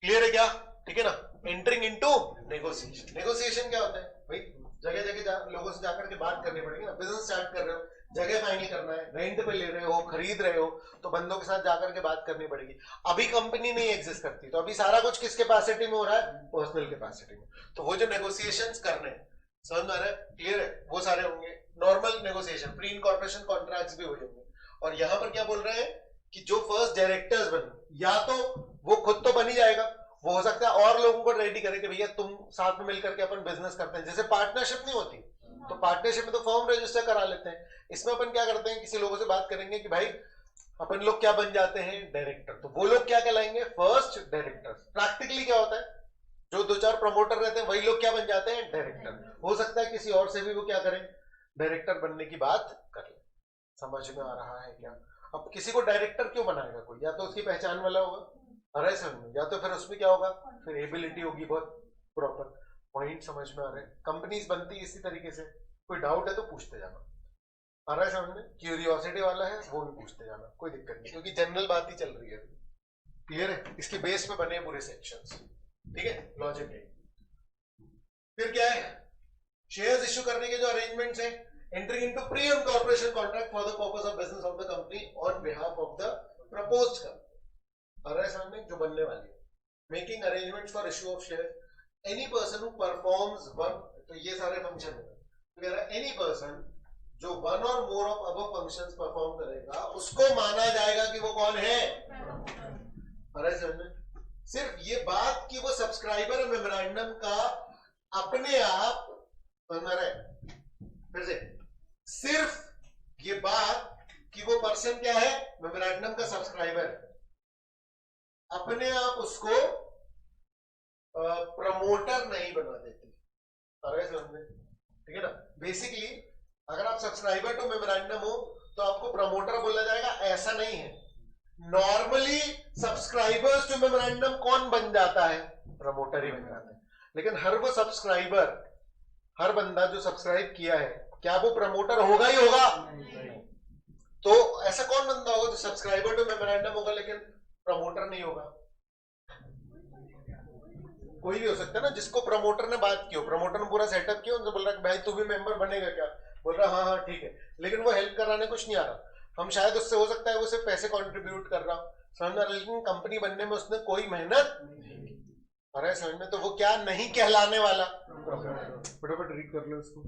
क्लियर है क्या? ठीक है ना? Entering into negotiation. नेगोशिएशन क्या होता है भाई? जगह जगह लोगों से जाकर के बात करनी पड़ेगी ना। बिजनेस स्टार्ट कर रहे हो, जगह फाइनल करना है, रेंट पे ले रहे हो, खरीद रहे हो, तो बंदों के साथ जाकर के बात करनी पड़ेगी। अभी कंपनी नहीं एग्जिस्ट करती तो अभी सारा कुछ किस कैपेसिटी में हो रहा है? पर्सनल कैपेसिटी में। तो वो जो नेगोशिएशंस करने हैं, समझ में आ रहा है? क्लियर है? वो सारे होंगे। Normal negotiation, pre incorporation contracts भी हो जाएंगे। और यहां पर क्या बोल रहे हैं कि जो फर्स्ट डायरेक्टर्स बने, या तो वो खुद तो बन ही जाएगा, वो हो सकता है और लोगों को रेडी करे कि भैया तुम साथ में मिलकर के अपन बिजनेस करते हैं। जैसे पार्टनरशिप नहीं होती तो पार्टनरशिप में तो फर्म रजिस्टर करा लेते हैं। इसमें अपन क्या करते हैं? किसी लोगों से बात करेंगे कि भाई अपन लोग क्या बन जाते हैं? डायरेक्टर। तो वो लोग क्या कहलाएंगे? First director. प्रैक्टिकली क्या होता है? जो 2-4 प्रमोटर रहते हैं वही लोग क्या बन जाते हैं? डायरेक्टर। हो सकता है किसी और से भी वो क्या करें? डायरेक्टर बनने की बात कर ले। समझ में आ रहा है क्या? अब किसी को डायरेक्टर क्यों बनाएगा कोई? या तो उसकी पहचान वाला होगा, अरे समझ में, या तो फिर उसमें क्या होगा? फिर एबिलिटी होगी बहुत प्रॉपर। पॉइंट समझ में आ रहे हैं? कंपनीज बनती है इसी तरीके से। कोई डाउट है तो पूछते जाना। आ रहा है समझ में? क्यूरियोसिटी वाला है वो भी पूछते जाना, कोई दिक्कत नहीं, क्योंकि जनरल बात ही चल रही है। क्लियर है? इसके बेस पे बने पूरे सेक्शंस। ठीक है? लॉजिक है। फिर क्या है? शेयर्स इश्यू करने के जो अरेंजमेंट्स हैं, entering into pre incorporation contract for the purpose of business of the company on behalf of the proposed company. Arrangement जो बनने वाली है, making arrangements for issue of share, any person who performs one, तो ये सारे फंक्शन है। तो कह रहा है एनी पर्सन जो वन और more of above functions perform करेगा उसको माना जाएगा कि वो कौन है? अरेंजमेंट। सिर्फ ये बात कि वो सब्सक्राइबर मेमोरेंडम का अपने आप बना रहे, फिर से सिर्फ ये बात कि वो पर्सन क्या है? मेमोरेंडम का सब्सक्राइबर है, अपने आप उसको प्रमोटर नहीं बना देती। ठीक है ना? बेसिकली अगर आप सब्सक्राइबर टू मेमोरेंडम हो तो आपको प्रमोटर बोला जाएगा, ऐसा नहीं है। नॉर्मली सब्सक्राइबर्स टू मेमोरेंडम कौन बन जाता है? प्रमोटर ही बन जाता है। लेकिन हर वो सब्सक्राइबर, हर बंदा जो सब्सक्राइब किया है, क्या वो प्रमोटर होगा ही होगा? तो ऐसा कौन बंदा होगा जो सब्सक्राइबर टू मेमोरेंडम होगा लेकिन प्रमोटर नहीं होगा? कोई भी हो सकता है ना, जिसको प्रमोटर ने बात की हो, प्रमोटर ने पूरा सेटअप किया, उनसे बोल रहा है भाई तू भी मेंबर बनेगा क्या? बोल रहा हाँ हाँ ठीक है, लेकिन वो हेल्प कराने कुछ नहीं आ रहा। हम शायद उससे हो सकता है वो सिर्फ पैसे कंट्रीब्यूट कर रहा, समझ रहा, लेकिन कंपनी बनने में उसने कोई मेहनत नहीं। अरे समझ में? तो वो क्या नहीं कहलाने वाला? फटाफट रीड कर लो उसको।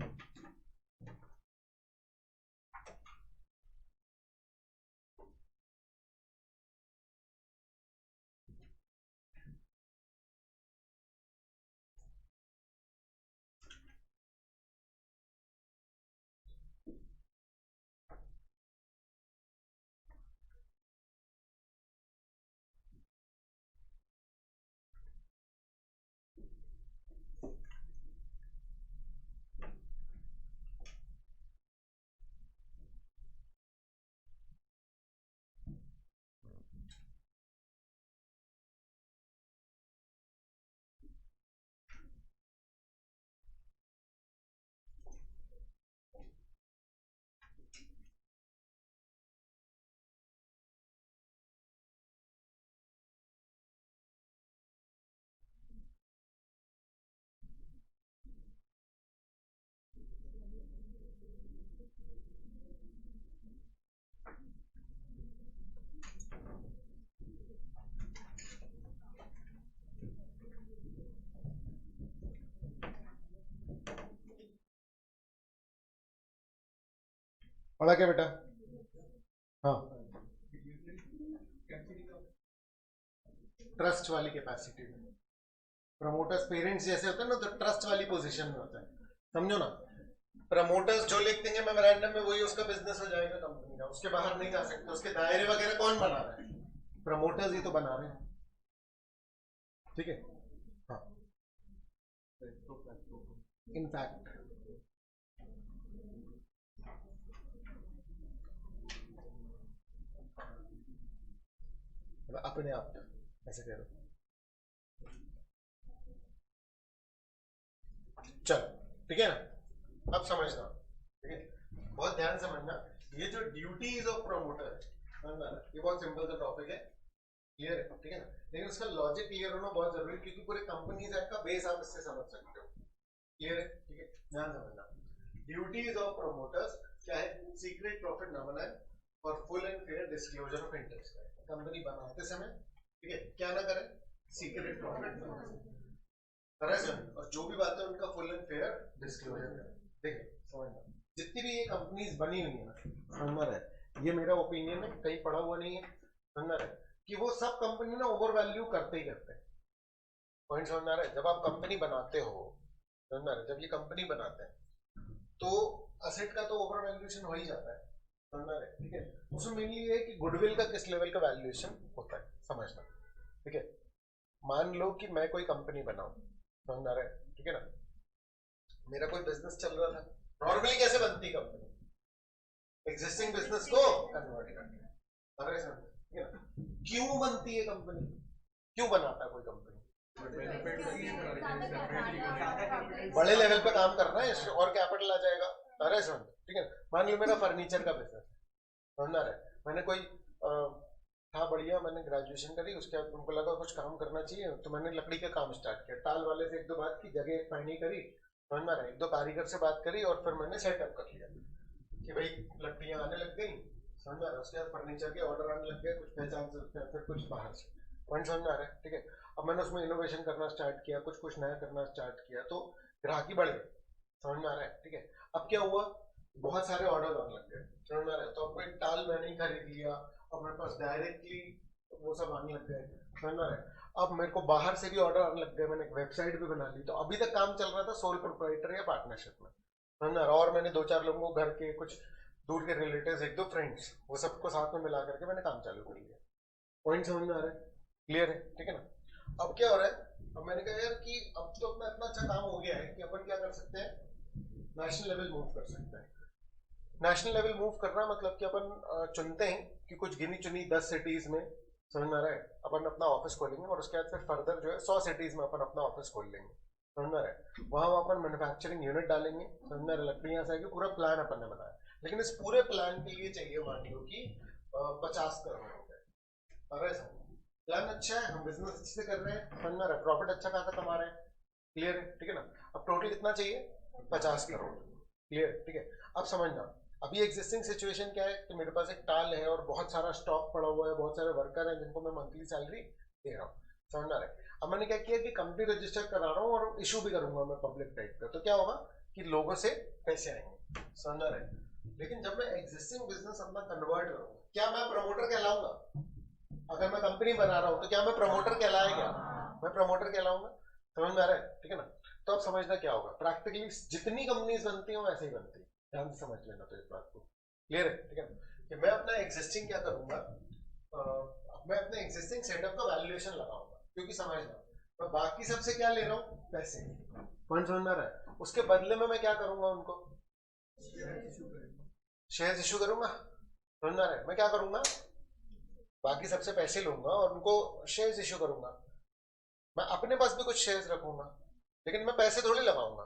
पढ़ा क्या बेटा? हाँ, ट्रस्ट वाली कैपेसिटी में प्रमोटर्स पेरेंट्स जैसे होते हैं ना, तो ट्रस्ट वाली पोजीशन में होता है, समझो ना। प्रमोटर्स जो लिख देंगे मेमोरेंडम में वही उसका बिजनेस हो जाएगा कंपनी का, उसके बाहर नहीं जा सकते। उसके दायरे वगैरह कौन बना रहा है? प्रमोटर्स ही तो बना रहे हैं, ठीक है। हाँ, इनफैक्ट अपने आप ऐसे कह रहे। चलो ठीक है ना, अब समझना, ठीक है, बहुत ध्यान समझना। ये जो ड्यूटीज ऑफ प्रमोटर है, ये बहुत सिंपल सा टॉपिक है, क्लियर है, ठीक है ना। लेकिन उसका लॉजिक क्लियर होना बहुत जरूरी है, क्योंकि पूरे कंपनी का बेस आप इससे समझ सकते हो, क्लियर है, ठीक है। ध्यान समझना, ड्यूटीज ऑफ प्रमोटर्स क्या है? सीक्रेट प्रॉफिट नॉमिनल और full and fair disclosure of interest. Company बनाते समय, ठीक है, क्या ना करें? सीक्रेट प्रॉफिट करे सर, और जो भी बातें उनका फुल एंड फेयर डिस्क्लोजर करें। देखिए समझना, जितनी भी ये कंपनीज बनी हुई है ना, समझना रहे, ये मेरा ओपिनियन है, कहीं पढ़ा हुआ नहीं है, समझना रहे, कि वो सब कंपनी ना ओवर वैल्यू करते ही करते हैं। पॉइंट समझना रहे, जब आप कंपनी बनाते हो, समझना रहे, जब ये कंपनी बनाते हैं तो असेट का तो ओवर वैल्यूएशन हो ही जाता है, समझना रहे, ठीक है। उसमें मेनली ये है कि गुडविल का किस लेवल का वैल्यूएशन होता है, समझना, ठीक है। मान लो कि मैं कोई कंपनी बनाऊं, समझना रहे, ठीक है ना, मेरा कोई बिजनेस चल रहा था। नॉर्मली कैसे बनती कंपनी? एग्जिस्टिंग बिजनेस को कन्वर्ट करके, क्यों बनती है कंपनी? क्यों बनाता है कोई कंपनी? बड़े लेवल पे काम करना है और कैपिटल आ जाएगा, अरे सर, ठीक है। मान लो मेरा फर्नीचर का बिजनेस है, समझना रहे, मैंने कोई था बढ़िया, मैंने ग्रेजुएशन करी, उसके बाद उनको लगा कुछ काम करना चाहिए, तो मैंने लकड़ी का काम स्टार्ट किया। टाल वाले से एक दो बात की, जगह फाइनल करी, समझना रहे, एक दो कारीगर से बात करी, और फिर मैंने सेटअप कर लिया कि भाई लकड़ियां आने लग गई, समझना रहे। उसके बाद फर्नीचर के ऑर्डर आने लग गए, कुछ पहचान से, फिर कुछ बाहर से, पॉइंट समझ आ रहा है, ठीक है। अब मैंने उसमें इनोवेशन करना स्टार्ट किया, कुछ कुछ नया करना स्टार्ट किया, तो ग्राहकी बढ़ गई, समझ में आ रहा है, ठीक है। अब क्या हुआ? बहुत सारे ऑर्डर आने लग गए, समझ में आ रहा है। तो अब कोई टाल मैंने ही खरीद लिया, अब मेरे पास डायरेक्टली वो सब आने लग गए, समझ में आ रहा है। अब मेरे को बाहर से भी ऑर्डर आने लग गए, मैंने एक वेबसाइट भी बना ली। तो अभी तक काम चल रहा था सोल प्रोप्राइटर या पार्टनरशिप में, समझ में आ रहा है। और मैंने दो चार लोगों को, घर के कुछ दूर के रिलेटिव्स, एक दो फ्रेंड्स, वो सबको साथ में मिला करके मैंने काम चालू कर लिया। पॉइंट समझ में आ रहा है, क्लियर है, ठीक है ना। अब क्या हो रहा है? अब मैंने कहा यार कि अब तो अपना इतना अच्छा काम हो गया है कि अपन क्या कर सकते हैं, नेशनल लेवल मूव कर सकते हैं। नेशनल लेवल मूव करना मतलब कि अपन चुनते हैं कि कुछ गिनी चुनी 10 सिटीज में, समझ में आ रहा है, अपन अपना ऑफिस खोलेंगे, और उसके बाद फिर फर्दर जो है 100 सिटीज में अपन अपना ऑफिस खोल लेंगे, समझ में आ रहा है। वहां अपन मैन्युफैक्चरिंग यूनिट डालेंगे, समझ में आ रहा है, लकड़ियां से आएगी, पूरा प्लान अपन ने बनाया। लेकिन इस पूरे प्लान के लिए चाहिए मान लो कि 50 करोड़ रुपए। अरे प्लान अच्छा है, हम बिजनेस अच्छे से कर रहे हैं, समझ में आ रहा है, प्रॉफिट अच्छा खासा कमा रहे हैं, क्लियर है, ठीक है ना। अब टोटल कितना चाहिए? 50 करोड़, क्लियर, ठीक है। अब समझना, अभी एग्जिस्टिंग सिचुएशन क्या है कि मेरे पास एक टाल है और बहुत सारा स्टॉक पड़ा हुआ है, बहुत सारे वर्कर हैं जिनको मैं मंथली सैलरी दे रहा हूँ, समझ में आ रहा है। अब मैंने क्या किया कि कंपनी रजिस्टर करा रहा हूँ और इशू भी करूंगा मैं पब्लिक टाइप का, तो क्या होगा कि लोगों से पैसे आएंगे, समझ में आ रहा है। लेकिन जब मैं एग्जिस्टिंग बिजनेस अपना कन्वर्ट करूंगा, क्या मैं प्रमोटर कहलाऊंगा? अगर मैं कंपनी बना रहा हूं तो क्या मैं प्रमोटर कहलाएगा? मैं प्रमोटर कहलाऊंगा, समझ में आ रहा है, ठीक है ना। तो अब समझना क्या होगा, प्रैक्टिकली जितनी कंपनीज बनती हैं वैसे ही बनती है, ध्यान से समझ लेना तो इस बात को, क्लियर है, ठीक है। कि मैं अपना एग्जिस्टिंग क्या करूंगा, मैं अपने एग्जिस्टिंग सेटअप का वैल्यूएशन लगाऊंगा, क्योंकि समझना, मैं बाकी सबसे क्या ले रहा हूँ? पैसे, पॉइंट समझ में आ रहा है। उसके बदले में मैं क्या करूंगा? उनको शेयर्स इशू करूंगा, समझ में आ रहा है। मैं क्या करूंगा? बाकी सबसे पैसे लूंगा और उनको शेयर्स इशू करूंगा। मैं अपने पास भी कुछ शेयर्स रखूंगा, लेकिन मैं पैसे थोड़ी लगाऊंगा।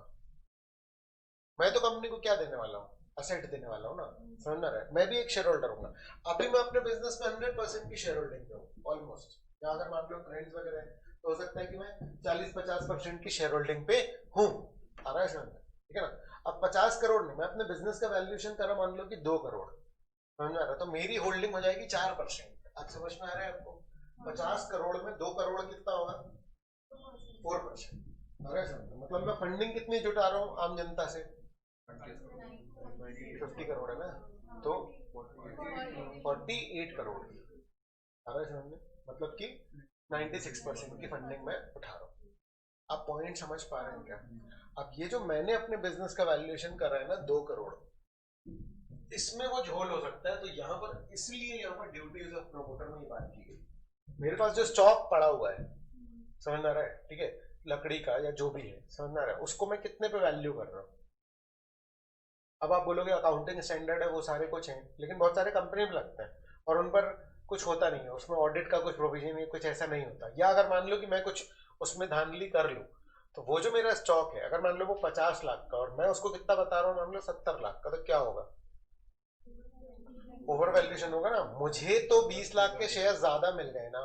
मैं तो कंपनी को क्या देने वाला हूँ? असेट देने वाला हूँ ना, समझ में आ रहा है। मैं भी एक शेयर होल्डर हूँ। अभी मैं अपने बिजनेस में 100% की शेयर होल्डिंग पे हूँ ऑलमोस्ट, या अगर मान लो फ्रेंड्स वगैरह है तो हो सकता है कि मैं 40-50% की शेयर होल्डिंग पे हूँ, आ रहा है समझ, ठीक है ना। अब 50 करोड़ नहीं, मैं अपने बिजनेस का वैल्यूएशन करा मान लो कि 2 करोड़, समझ में आ रहा है, तो मेरी होल्डिंग हो जाएगी 4%। अब समझ में आ रहा है आपको? 50 करोड़ में 2 करोड़ कितना होगा? 4%। अरे मतलब मैं फंडिंग कितनी जुटा रहा हूँ आम जनता से? 50 करोड़ है ना, तो 48 करोड़ आ रहा है समझ में, मतलब कि 96% की फंडिंग मैं उठा रहा हूँ। आप पॉइंट समझ पा रहे हैं क्या? अब ये जो मैंने अपने बिजनेस का वैल्यूएशन करा है ना 2 करोड़, इसमें वो झोल हो सकता है, तो यहाँ पर इसलिए यहाँ पर ड्यूटीज ऑफ प्रमोटर में ये बात की गई। मेरे पास जो स्टॉक पड़ा हुआ है, समझ आ रहा है, ठीक है, लकड़ी का या जो भी है, समझ आ रहा है, उसको मैं कितने पे वैल्यू कर रहा हूँ। अब आप बोलोगे अकाउंटिंग स्टैंडर्ड है, वो सारे कुछ हैं, लेकिन बहुत सारे कंपनी में लगते हैं और उन पर कुछ होता नहीं है, उसमें ऑडिट का कुछ प्रोविजन नहीं, कुछ ऐसा नहीं होता। या अगर मान लो कि मैं कुछ उसमें धांधली कर लूँ, तो वो जो मेरा स्टॉक है, अगर मान लो वो 50 लाख का और मैं उसको कितना बता रहा हूँ, मान लो 70 लाख का, तो क्या होगा? ओवर वैल्यूएशन होगा ना। मुझे तो 20 लाख के शेयर ज्यादा मिल गए ना।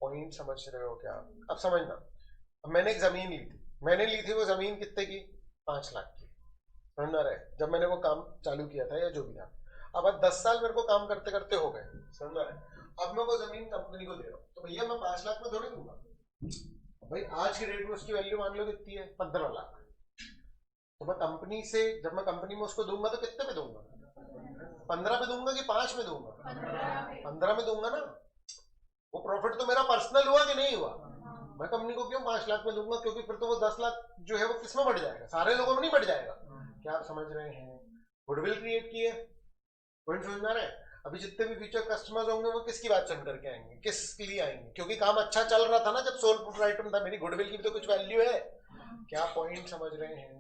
पॉइंट समझ रहे हो क्या? अब समझना, अब मैंने एक जमीन ली थी, वो जमीन कितने की? 5 लाख की, समझ आ रहा है, जब मैंने वो काम चालू किया था या जो भी था। अब 10 साल मेरे को काम करते करते हो गए, समझ आ रहा है। अब मैं वो जमीन कंपनी को दे रहा हूँ, तो भैया मैं 5 लाख में थोड़ी दूंगा भाई। आज की डेट में उसकी वैल्यू मान लो कितनी है? 15 लाख। तो मैं कंपनी से, जब मैं कंपनी में उसको दूंगा तो कितने पे दूंगा? 15 पे दूंगा कि 5 में दूंगा? 15 में दूंगा ना। वो प्रॉफिट तो मेरा पर्सनल हुआ कि नहीं हुआ? मैं कंपनी को क्यों 5 लाख में दूंगा? क्योंकि फिर तो वो 10 लाख जो है वो किसमें बढ़ जाएगा? सारे लोगों में नहीं बढ़ जाएगा। क्या आप समझ रहे हैं? गुडविल क्रिएट की है, पॉइंट समझ में आ रहा है। अभी जितने भी फ्यूचर कस्टमर्स होंगे वो किसकी बात सुन करके आएंगे? किस लिए आएंगे? क्योंकि काम अच्छा चल रहा था ना, जब सोल प्रोप्राइटर में था। मेरी गुडविल की भी तो कुछ वैल्यू है। क्या पॉइंट समझ रहे हैं?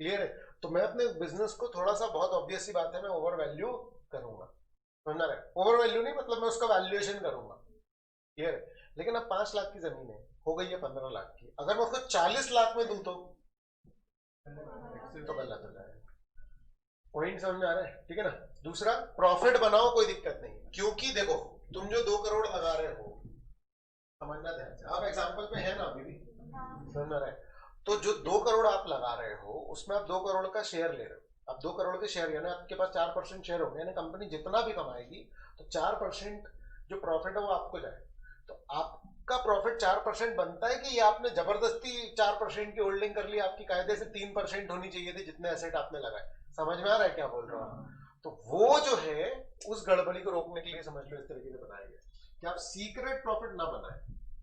क्लियर है? तो मैं अपने बिजनेस को थोड़ा सा, बहुत ऑब्वियस सी बात है, मैं ओवर वैल्यू करूंगा, समझना रहे। ओवर वैल्यू नहीं मतलब मैं उसका वैल्यूएशन करूंगा, क्लियर है। लेकिन अब 5 लाख की जमीन है, हो गई है 15 लाख की, अगर मैं उसको 40 लाख में दूं तो गलत हो जाएगा। पॉइंट समझ में आ रहा है? ठीक है ना। दूसरा, प्रॉफिट बनाओ, कोई दिक्कत नहीं, क्योंकि देखो तुम जो 2 करोड़ लगा रहे हो, समझना ध्यान से, आप एग्जाम्पल पे है ना अभी भी, समझ में आ रहा है। तो जो 2 करोड़ आप लगा रहे हो, उसमें आप 2 करोड़ का शेयर ले रहे हो। आप 2 करोड़ के शेयर, यानी आपके पास 4% शेयर होंगे, यानी कंपनी जितना भी कमाएगी तो 4% जो प्रॉफिट है वो आपको जाए। तो आपका प्रॉफिट 4% बनता है कि ये आपने जबरदस्ती 4% की होल्डिंग कर ली? आपकी कायदे से 3% होनी चाहिए थी, जितने एसेट आपने लगाए। समझ में आ रहा है क्या बोल रहा हूँ? तो वो जो है, उस गड़बड़ी को रोकने के लिए समझ लो इस तरीके से बनाया गया कि आप सीक्रेट प्रॉफिट ना बनाए।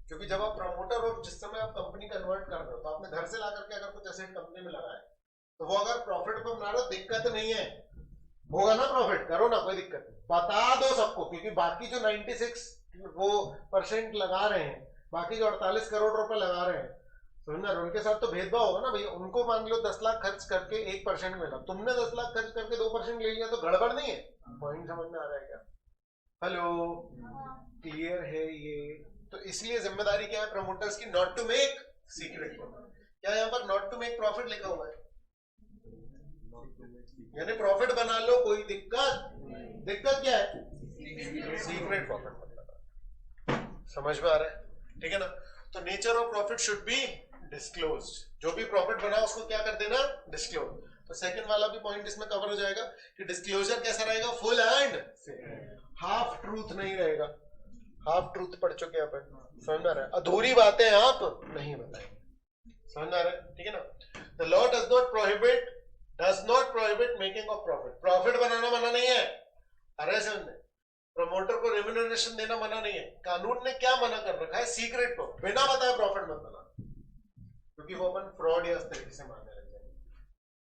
क्योंकि जब आप प्रमोटर और जिस समय आप कंपनी कन्वर्ट कर रहे हो, तो आपने घर से ला करके अगर कुछ एसेट कंपनी में लगाए, तो वो अगर प्रॉफिट पर बना रहे हो, दिक्कत नहीं है, होगा ना प्रॉफिट, करो ना, कोई दिक्कत नहीं, बता दो सबको। क्योंकि बाकी जो 96% लगा रहे हैं, बाकी जो 48 करोड़ रुपए लगा रहे हैं, समझना, उनके साथ तो भेदभाव होगा ना भैया। उनको मान लो 10 लाख खर्च करके 1% मिला, तुमने 10 लाख खर्च करके 2% ले लिया, तो गड़बड़ नहीं है? पॉइंट समझ में आ रहा है क्या? हेलो, क्लियर है ये? तो इसलिए जिम्मेदारी क्या है प्रमोटर्स की? Not to make secret profit. क्या यहाँ पर नॉट टू मेक प्रॉफिट लिखा हुआ है? यानी प्रॉफिट बना लो, कोई दिक्कत क्या है? सीक्रेट प्रॉफिट मतलब, समझ में आ रहा है? ठीक है ना। तो nature of profit should be disclose. जो भी प्रॉफिट बना उसको क्या कर देना? डिस्क्लोज। तो सेकंड वाला भी पॉइंट इसमें कवर हो जाएगा कि डिस्क्लोजर कैसा रहेगा? फुल एंड हाफ ट्रूथ नहीं रहेगा। हाफ ट्रूथ पढ़ चुके हैं अपन, समझ में आ रहा है? अधूरी बातें आप नहीं बताएंगे, समझ में आ रहा है? ठीक है ना। The law does not prohibit making of profit. Profit बनाना मना नहीं है, अरे समझ, प्रमोटर को रेम्यूनरेशन देना मना नहीं है। कानून ने क्या मना कर रखा है? सीक्रेट प्रॉफिट, बिना बताए प्रॉफिट मत बना, क्योंकि वो अपन फ्रॉड या इस तरीके से मानने लग जाएंगे।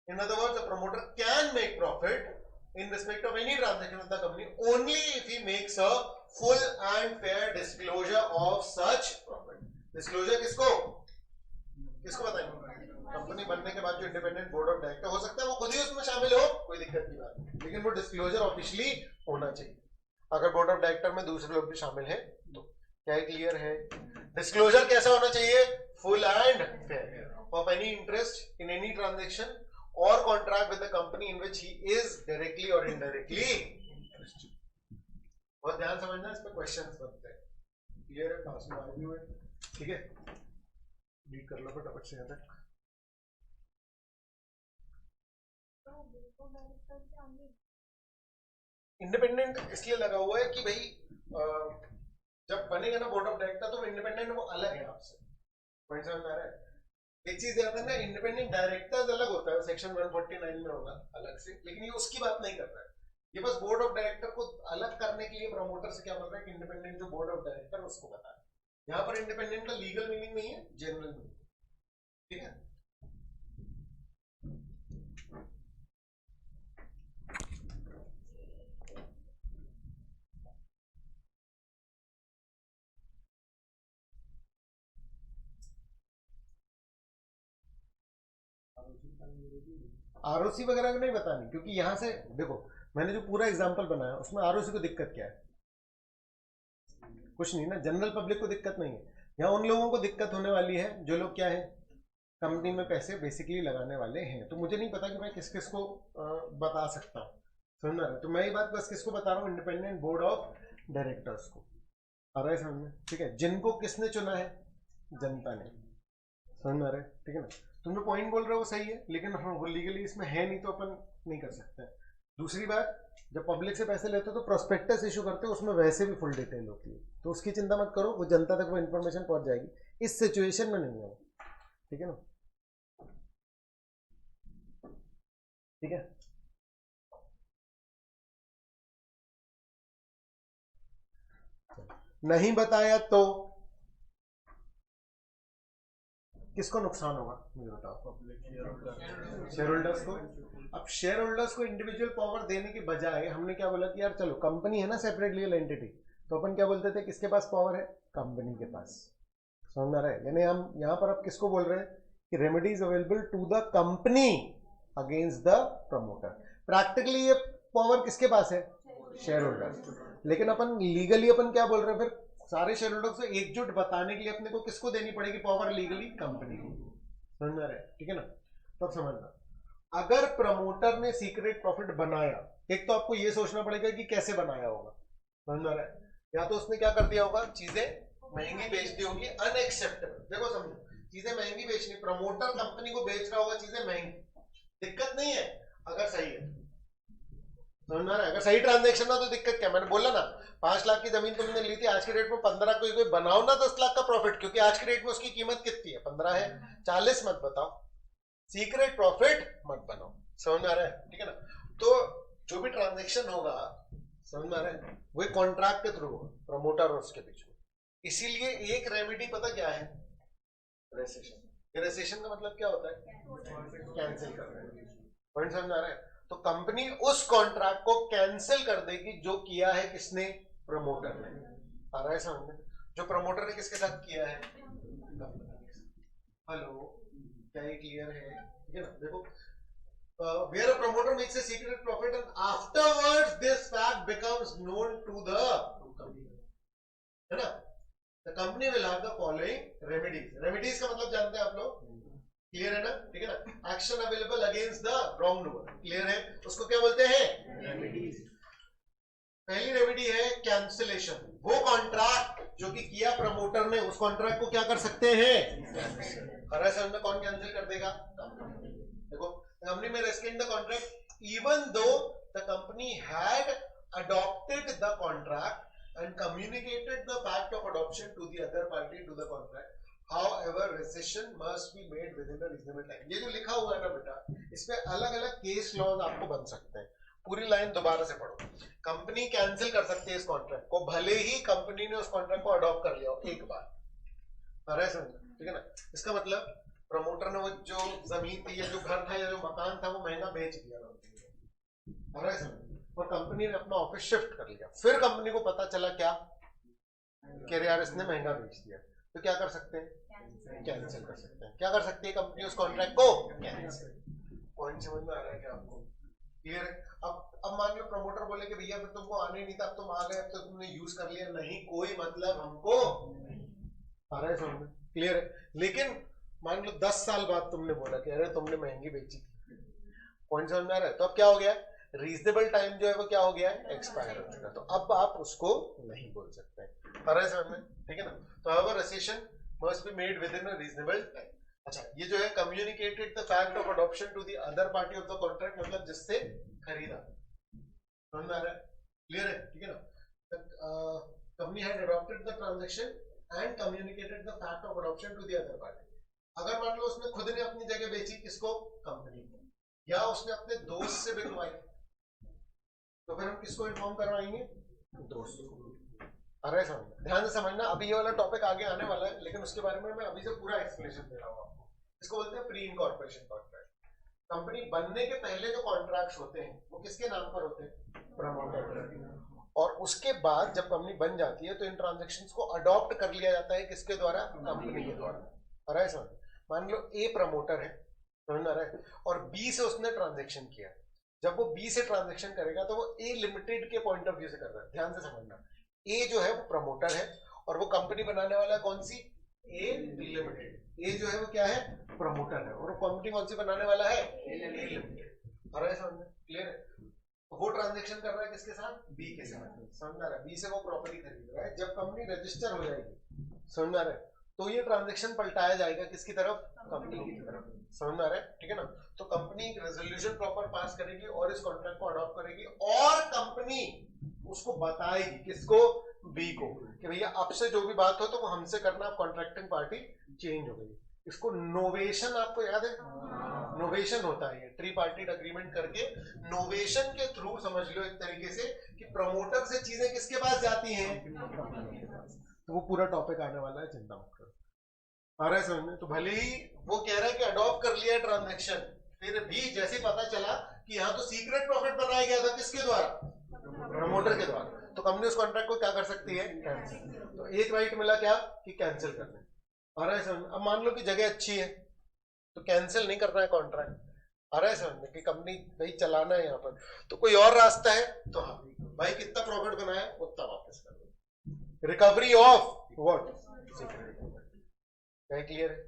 In other words, the promoter can make profit in respect of any transaction with the company only if he makes a full and fair disclosure of such profit. Disclosure किसको बताएंगे? कंपनी बनने के बाद जो इंडिपेंडेंट बोर्ड ऑफ डायरेक्टर हो सकता है वो खुद ही उसमें शामिल हो, कोई दिक्कत की बात नहीं, लेकिन वो डिस्क्लोजर ऑफिशियली होना चाहिए। अगर बोर्ड ऑफ डायरेक्टर में दूसरे लोग भी शामिल हैं तो क्या क्लियर है? डिस्क्लोजर कैसा होना चाहिए? Full and fair of any interest in any transaction or contract with the company in which he is directly or indirectly interested. बहुत ध्यान समझना, इस पे क्वेश्चंस बनते हैं। क्लियर है? पास में आ गई है, ठीक है, रीड कर लो फटाफट से यहाँ तक। इंडिपेंडेंट इसलिए लगा हुआ है कि भाई जब बनेगा ना बोर्ड ऑफ डायरेक्टर, तो वो इंडिपेंडेंट, वो अलग है आपसे। पॉइंट समझ में आ रहा है? एक चीज याद है ना, इंडिपेंडेंट डायरेक्टर्स अलग होता है, सेक्शन 149 में होगा अलग से, लेकिन ये उसकी बात नहीं कर रहा है। ये बस बोर्ड ऑफ डायरेक्टर को अलग करने के लिए प्रमोटर से क्या बोल रहा है कि इंडिपेंडेंट जो बोर्ड ऑफ डायरेक्टर उसको बता है। यहाँ पर इंडिपेंडेंट का लीगल मीनिंग नहीं है, जनरल मीनिंग, ठीक है। आरओसी वगैरह नहीं बतानी, क्योंकि यहां से देखो मैंने जो पूरा एग्जांपल बनाया उसमें आरओसी को दिक्कत क्या है, कुछ नहीं ना, जनरल पब्लिक को दिक्कत नहीं है। यहाँ उन लोगों को दिक्कत होने वाली है जो लोग क्या है, कंपनी में पैसे बेसिकली लगाने वाले हैं। तो मुझे नहीं पता कि मैं किस किस को बता सकता हूँ, समझ रहे, तो मैं ये बात बस किसको बता रहा हूँ, इंडिपेंडेंट बोर्ड ऑफ डायरेक्टर्स को, आ रहा है समझ में, ठीक है। जिनको किसने चुना है, जनता ने, समझ में आ रहा है, ठीक है ना। तुम जो पॉइंट बोल रहे हो वो सही है, लेकिन हाँ वो लीगली इसमें है नहीं, तो अपन नहीं कर सकते। दूसरी बात, जब पब्लिक से पैसे लेते हो तो प्रोस्पेक्टस इशू करते हो, उसमें वैसे भी फुल डिटेल होती है, तो उसकी चिंता मत करो, वो जनता तक वो इन्फॉर्मेशन पहुंच जाएगी। इस सिचुएशन में नहीं है वो, ठीक है ना, ठीक है। नहीं बताया तो किसको नुकसान होगा, मुझे बताओ, शेयर होल्डर्स को। अब शेयर होल्डर्स को इंडिविजुअल पावर देने की बजाय हमने क्या बोला कि यार चलो कंपनी है ना सेपरेट लीगल एंटिटी, तो अपन क्या बोलते थे, किसके पास पावर है, कंपनी के पास, समझ में आ रहा है। यानी हम यहां पर अब किसको बोल रहे हैं कि remedies available to the company against the promoter. Practically ये पावर किसके पास है, शेयर होल्डर, लेकिन अपन लीगली अपन क्या बोल रहे हैं, फिर सारे शेयर होल्डर को एकजुट बताने के लिए अपने को किसको देनी पड़ेगी पावर, लीगली कंपनी को, समझ में आ रहा है, ठीक है ना। तब समझना, अगर प्रमोटर ने सीक्रेट प्रॉफिट बनाया, एक तो आपको ये सोचना पड़ेगा कि कैसे बनाया होगा, समझ में आ रहा है। या तो उसने क्या कर दिया होगा, चीजें महंगी बेच दी होगी, अनएक्सेप्टेबल, देखो समझो, चीजें महंगी बेचनी, प्रमोटर कंपनी को बेच रहा होगा चीजें महंगी, दिक्कत नहीं है अगर सही है, समझ में आ रहा है। अगर सही ट्रांजेक्शन ना तो दिक्कत क्या, मैंने बोला ना 5 लाख की जमीन तुमने ली थी, आज की डेट में 15, कोई बनाओ ना 10 लाख का प्रॉफिट, क्योंकि आज की डेट में उसकी कीमत कितनी है, 15 है, 40 मत बताओ, सीक्रेट प्रॉफिट मत बनाओ, समझ में आ रहा है, ठीक है ना। तो जो भी ट्रांजेक्शन होगा, समझ में आ रहा है, वो कॉन्ट्रैक्ट के थ्रू होगा, प्रमोटर और उसके बीच में। इसीलिए एक रेमेडी पता क्या है, रेसेशन। रेसेशन का मतलब क्या होता है, कैंसिल कर रहे हैं, पॉइंट समझ में आ रहा है। तो कंपनी उस कॉन्ट्रैक्ट को कैंसिल कर देगी जो किया है किसने, प्रमोटर ने, आ रहा है समझ में, जो प्रमोटर ने किसके साथ किया है, हेलो, क्या ये क्लियर है, ठीक है ना। देखो, where a promoter makes a secret profit and afterwards this fact becomes known to the company, है ना, the company will have the following remedies। remedies का मतलब जानते हैं आप लोग, क्लियर है ना, ठीक है ना। Action available against the wrong doer, clear है, उसको क्या बोलते हैं, रेमेडीज। पहली रेमेडी है कैंसिलेशन, वो कॉन्ट्रैक्ट जो कि किया प्रमोटर ने, उस कॉन्ट्रैक्ट को क्या कर सकते हैं, हर समझ में, कौन कैंसिल कर देगा, देखो, कंपनी में rescinding the contract even though the company had adopted the contract and communicated the fact of adoption to the other party to the contract, however rescission must be made within a reasonable time। ये जो लिखा हुआ है ना बेटा, इसमें अलग अलग केस लॉज आपको बन सकते हैं, पूरी लाइन दोबारा से पढ़ो। कंपनी कैंसिल कर सकती है इस कॉन्ट्रैक्ट को, भले ही कंपनी ने उस कॉन्ट्रैक्ट को अडॉप्ट कर लिया हो एक बार, ठीक है ना। इसका मतलब प्रमोटर ने वो जो जमीन थी या जो घर था या जो मकान था वो महंगा बेच दिया, और कंपनी ने अपना ऑफिस शिफ्ट कर लिया, फिर कंपनी को पता चला क्या कि यार इसने महंगा बेच दिया, तो क्या कर सकते हैं, कैंसिल कर सकते हैं। क्या कर सकती है कंपनी, उस कॉन्ट्रैक्ट को कैंसिल। पॉइंट समझ में आ रहा है क्या आपको, क्लियर है। अब मान लो प्रमोटर बोले कि भैया फिर तुमको आने नहीं था, अब तुम आ गए, अब तो तुमने यूज कर लिया, नहीं कोई मतलब हमको, आ रहा है समझ में, क्लियर है। लेकिन मान लो 10 साल बाद तुमने बोला कि अरे तुमने महंगी बेची थी, पॉइंट समझ में आ रहा है, तो अब क्या हो गया, रीजनेबल टाइम जो है वो क्या हो गया है, एक्सपायर हो चुका, तो अब आप उसको नहीं बोल सकते, आ रहा है समझ में, ठीक है ना। तो अब rescission must be made within a reasonable time. अच्छा, ये जो है communicated the fact of adoption to the other party of the contract, मतलब जिससे खरीदा, समझ में आ रहा है, क्लियर है, ठीक है ना। Company had adopted the transaction and communicated the fact of adoption to the other party। अगर मान लो उसने खुद ने अपनी जगह बेची, किसको? कंपनी को, या उसने अपने दोस्त से बिकवाई, तो फिर हम किसको इन्फॉर्म करवाएंगे? दोस्त को। अरे समझना, ध्यान से समझना, अभी ये वाला टॉपिक आगे आने वाला है, लेकिन उसके बारे में मैं अभी से पूरा एक्सप्लेनेशन दे रहा हूँ आपको। इसको बोलते हैं प्री इनकॉर्पोरेशन कॉन्ट्रैक्ट। कंपनी बनने के पहले जो कॉन्ट्रैक्ट्स होते हैं वो किसके नाम पर होते हैं? प्रमोटर। और उसके बाद जब कंपनी बन जाती है तो इन ट्रांजैक्शंस को अडॉप्ट कर लिया जाता है, किसके द्वारा? कंपनी के द्वारा। अरे समझ, मान लो ए प्रमोटर है, समझ आ रहा है, और बी से उसने ट्रांजैक्शन किया। जब वो बी से ट्रांजैक्शन करेगा तो वो ए लिमिटेड के पॉइंट ऑफ व्यू से कर रहा है। ध्यान से समझना, ए जो है वो प्रमोटर है और वो कंपनी बनाने वाला है कौन सी? ए लिमिटेड। ए जो है वो क्या है? प्रमोटर है, और वो कंपनी कौन सी बनाने वाला है? ए लिमिटेड। अरे समझ में क्लियर है? वो ट्रांजैक्शन कर रहा है किसके साथ? बी के साथ। समझ आ रहा है? बी से वो प्रॉपर्टी खरीद रहा है। जब कंपनी रजिस्टर हो जाएगी, समझ आ रहा है, तो ये ट्रांजैक्शन पलटाया जाएगा किसकी तरफ? कंपनी की तरफ। समझ आ रहा है? ठीक है ना? तो कंपनी रेजोल्यूशन प्रॉपर पास करेगी और इस कॉन्ट्रैक्ट को अडॉप्ट करेगी, और कंपनी उसको बताएगी, किसको? बी को, कि भैया अब से जो भी बात हो तो वो हमसे करना, अब कॉन्ट्रैक्टिंग पार्टी चेंज हो गई। इसको नोवेशन, आपको याद है? नोवेशन होता है, ट्री पार्टी अग्रीमेंट करके नोवेशन के थ्रू समझ लो एक तरीके से कि प्रमोटर से चीजें किसके पास जाती हैं? तो वो पूरा टॉपिक आने वाला है, चिंता मत करो। आ रहा है समझ में? तो भले ही वो कह रहा है कि अडॉप्ट कर लिया ट्रांजैक्शन, फिर भी जैसे पता चला कि यहाँ तो सीक्रेट प्रॉफिट बनाया गया था, किसके द्वारा? प्रमोटर के द्वारा, तो कंपनी उस कॉन्ट्रैक्ट को क्या कर सकती है? कैंसिल। तो एक राइट मिला क्या? कि कैंसिल करने। आ रहा है समझ में? अब मान लो कि जगह अच्छी है तो कैंसिल नहीं करना है कॉन्ट्रैक्ट। आ रहा है समझ में? कि कंपनी भाई चलाना है यहाँ पर, तो कोई और रास्ता है तो हाँ भाई, कितना प्रॉफिट बनाया उतना वापस कर दो। Recovery of what? Secret profit. Clear है?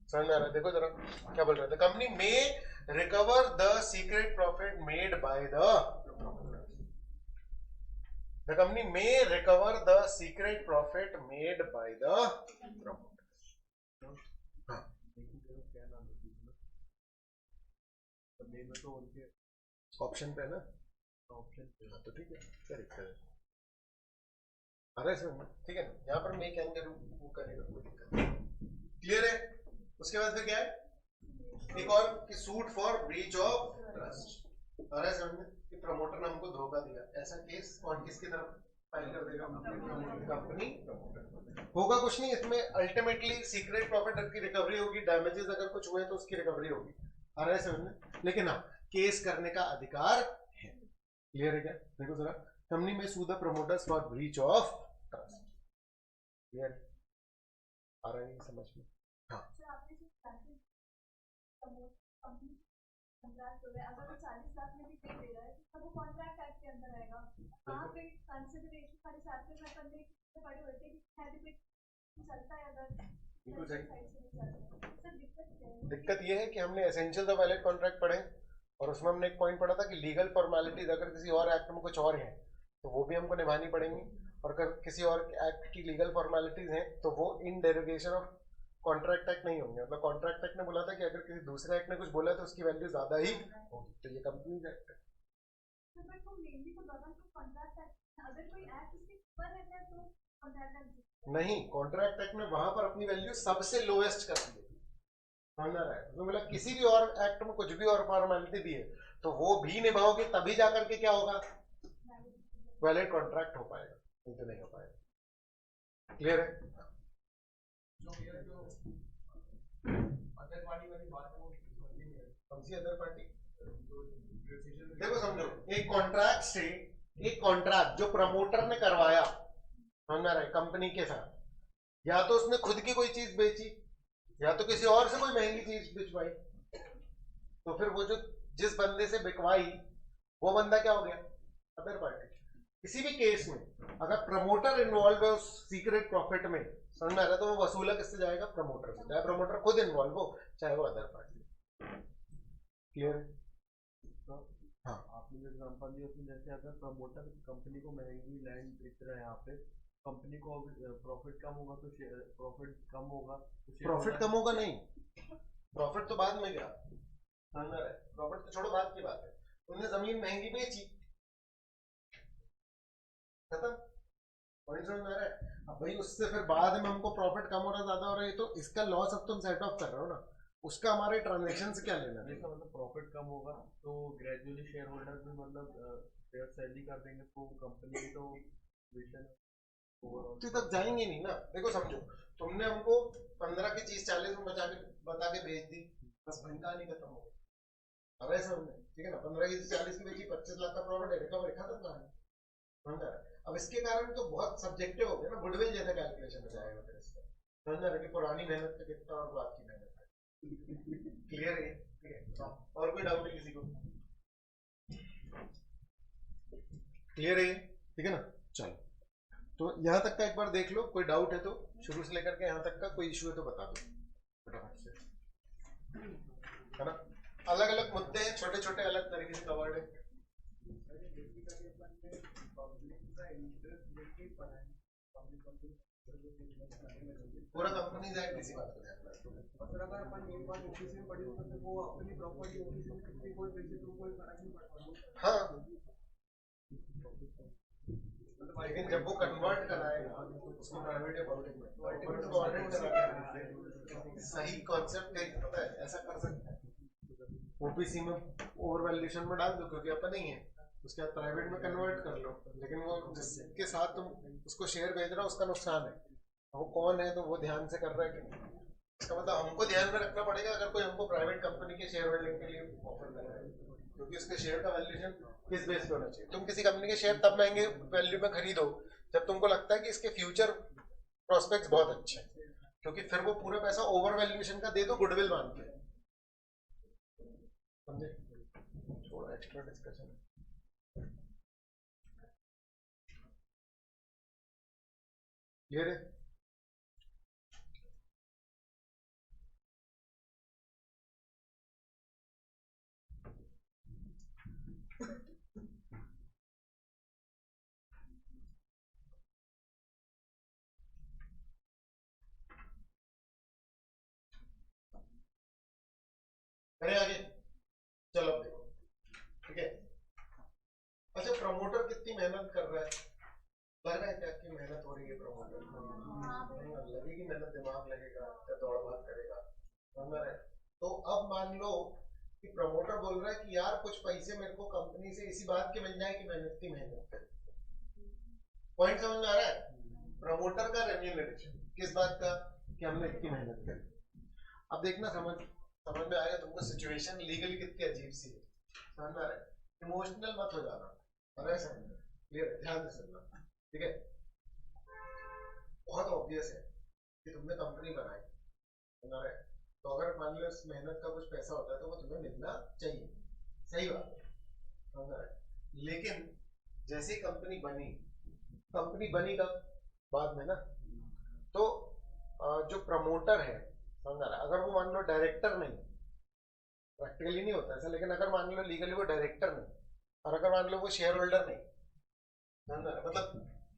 समझ में आ रहा है? देखो जरा क्या बोल रहे थे, कंपनी में recover the secret profit made by the company may recover the secret profit made by the promoter. Option पे ना, ऑप्शन पे, तो ठीक है, क्या दिक्कत है? अरे सर ठीक है ना, यहाँ पर मैं क्या करूँ, वो करेगा, कोई दिक्कत नहीं। क्लियर है? उसके बाद फिर क्या है? एक और कि suit for breach of trust. अरे समझ में कि प्रमोटर ने हमको धोखा दिया, ऐसा केस कौन किसकी तरफ फाइल कर देगा? कंपनी। होगा कुछ नहीं इसमें, अल्टीमेटली सीक्रेट प्रॉफिट की रिकवरी होगी, डैमेजेस अगर कुछ हुए तो उसकी रिकवरी होगी। आ रहा है समझ में? लेकिन हाँ, केस करने का अधिकार है। क्लियर है क्या? देखो जरा, कंपनी में sue the promoters for breach of trust. Clear? आ रहा है समझ में? हाँ। अगर वो 40 लाख में भी पे दे रहा है तो वो कॉन्ट्रैक्ट एक्ट के अंदर आएगा। कहाँ पे कंसिडरेशन हमारे साथ में अपन ने पढ़े हुए थे कि चलता है अगर बिल्कुल सही। दिक्कत ये है कि हमने एसेंशियल ऑफ वैलिड कॉन्ट्रैक्ट पढ़े, और उसमें हमने एक पॉइंट पढ़ा था कि लीगल फॉर्मेलिटीज अगर किसी और एक्ट में कुछ और है तो वो भी हमको निभानी पड़ेंगी, और अगर किसी और एक्ट की लीगल फॉर्मेलिटीज हैं तो वो इन डेरोगेशन ऑफ कॉन्ट्रैक्ट एक्ट नहीं होंगे। मतलब कॉन्ट्रैक्ट एक्ट ने बोला था कि अगर किसी दूसरे एक्ट ने कुछ बोला तो उसकी वैल्यू ज्यादा ही होगी, तो ये कंपनीज एक्ट है। नहीं, कॉन्ट्रैक्ट एक्ट में वहां पर अपनी वैल्यू सबसे लोएस्ट कर दी है, समझ रहा है? तो मतलब किसी भी और एक्ट में कुछ भी और फॉर्मेलिटी दी है तो वो भी निभाओगे तभी जाकर के क्या होगा? वैलिड कॉन्ट्रैक्ट हो पाएगा, नहीं तो नहीं हो पाएगा। क्लियर है? अदर पार्टी देखो समझो, एक कॉन्ट्रैक्ट से, एक कॉन्ट्रैक्ट जो प्रमोटर ने करवाया, समझ रहा है, कंपनी के साथ, या तो उसने खुद की कोई चीज बेची या तो किसी और से कोई महंगी चीज बिचवाई, तो फिर वो जो जिस बंदे से बिकवाई वो बंदा क्या हो गया? Other party. किसी भी केस में अगर प्रमोटर इन्वॉल्व है उस सीक्रेट प्रॉफिट में, समझ में आ रहा है, तो वो वसूला किससे जाएगा? प्रमोटर से, चाहे प्रमोटर खुद इन्वॉल्व हो चाहे वो अदर पार्टी। क्लियर है? हाँ, आपने जो एग्जांपल दिया उसमें जैसे अगर प्रमोटर कंपनी को महंगी लैंड बेच रहा है, यहाँ पे कंपनी को प्रॉफिट कम होगा तो प्रॉफिट कम होगा, प्रॉफिट कम होगा नहीं, प्रॉफिट तो बाद में गया, प्रॉफिट तो छोड़ो, बात की बात है, उन्होंने जमीन महंगी बेची, खत्म। पॉइंट समझ में आ रहा है? अब भाई उससे फिर बाद में हमको प्रॉफिट कम हो रहा ज्यादा हो रहा है, तो इसका लॉस अब तुम सेट ऑफ कर रहे हो ना, उसका हमारे ट्रांजेक्शन से क्या लेना है? जैसा मतलब प्रॉफिट कम होगा तो ग्रेजुअली शेयर होल्डर भी मतलब शेयर सेल ही कर देंगे, तो कंपनी की तो विजन तो तक जाएंगे नहीं ना। देखो समझो, तुमने हमको 15 की चीज 40 में बता के भेज दी, बस वही कहानी खत्म हो गई। अब ऐसा हमने ठीक है ना, 15 की चीज 40 की बेची, 25 लाख का प्रॉफिट है, रिकवर खत्म कहानी, समझ रहा है? अब इसके कारण तो बहुत सब्जेक्टिव हो गया ना, गुडविल जैसा कैलकुलेशन हो जाएगा फिर इसका, समझ रहा है कि पुरानी मेहनत पे कितना और बाद की मेहनत है। क्लियर है? ठीक है, और कोई डाउट है किसी को? क्लियर है? ठीक है ना, चलो तो यहाँ तक का एक बार देख लो, कोई डाउट है तो शुरू से लेकर के यहाँ तक का कोई इश्यू है तो बता दो फटाफट से, है ना? अलग अलग मुद्दे हैं, छोटे छोटे अलग तरीके से कवर्ड है। पूरा कंपनी एक्ट इसी बात को ध्यान रखो। अगर अपन एक बार ऑफिस में पड़ी तो वो अपनी प्रॉपर्टी ऑफिस में कितनी कोई पैसे तो कोई फर्क नहीं पड़ता। हाँ, लेकिन जब वो कन्वर्ट कराएगा उसको प्राइवेट या पब्लिक में, तो ऑडिट कराएगा। सही कॉन्सेप्ट है, पता है ऐसा कर सकते हैं, ओपीसी में ओवर वैल्यूएशन में डाल दो क्योंकि अपन नहीं है, उसके बाद प्राइवेट में कन्वर्ट कर लो, लेकिन वो जिसके साथ तुम उसको शेयर भेज रहा हो उसका नुकसान है, वो कौन है तो वो ध्यान से कर रहा है कि नहीं। इसका मतलब हमको ध्यान में रखना पड़ेगा अगर कोई हमको प्राइवेट कंपनी के शेयर होल्डिंग के लिए ऑफर कर रहा है, क्योंकि उसके शेयर का वैल्यूएशन किस बेस पे होना चाहिए। तुम किसी कंपनी के शेयर तब महंगे वैल्यू में खरीदो जब तुमको लगता है कि इसके फ्यूचर प्रोस्पेक्ट्स बहुत अच्छे हैं, क्योंकि फिर वो पूरा पैसा ओवर वैल्यूएशन का दे दो गुडविल मान के, समझे? थोड़ा एक्स्ट्रा डिस्कशन है। क्लियर है? करें आगे, चलो अब देखो, ठीक है? अच्छा, प्रमोटर कितनी मेहनत कर रहा है, लग रहा है क्या कि मेहनत हो रही है प्रमोटर? लगेगी मेहनत, दिमाग लगेगा, क्या दौड़ भाग करेगा, समझ रहे? तो अब मान लो कि प्रमोटर बोल रहा है कि यार कुछ पैसे मेरे को कंपनी से इसी बात के मिल जाए कि मैंने इतनी मेहनत करी। पॉइंट समझ में आ रहा है? प्रमोटर का रेम्यूनरेशन किस बात का, कि हमने इतनी मेहनत करी। अब देखना समझ में आएगा तुमको, सिचुएशन लीगली कितनी अजीब सी है, समझ में आ रहा है? इमोशनल मत हो जाना, क्लियर है? ध्यान से सुनना, ठीक है? बहुत ऑब्वियस है कि तुमने कंपनी बनाई, समझ रहे? तो अगर मान लो इस मेहनत का कुछ पैसा होता है तो वो तुम्हें मिलना चाहिए, सही बात है, समझ रहे? लेकिन जैसे कंपनी बनी कब, बाद में ना, तो जो प्रमोटर है, समझ रहा है, अगर वो मान लो डायरेक्टर नहीं, प्रैक्टिकली नहीं होता ऐसा, लेकिन अगर मान लो लीगली वो डायरेक्टर नहीं, और अगर मान लो वो शेयर होल्डर नहीं, समझ रहा है? मतलब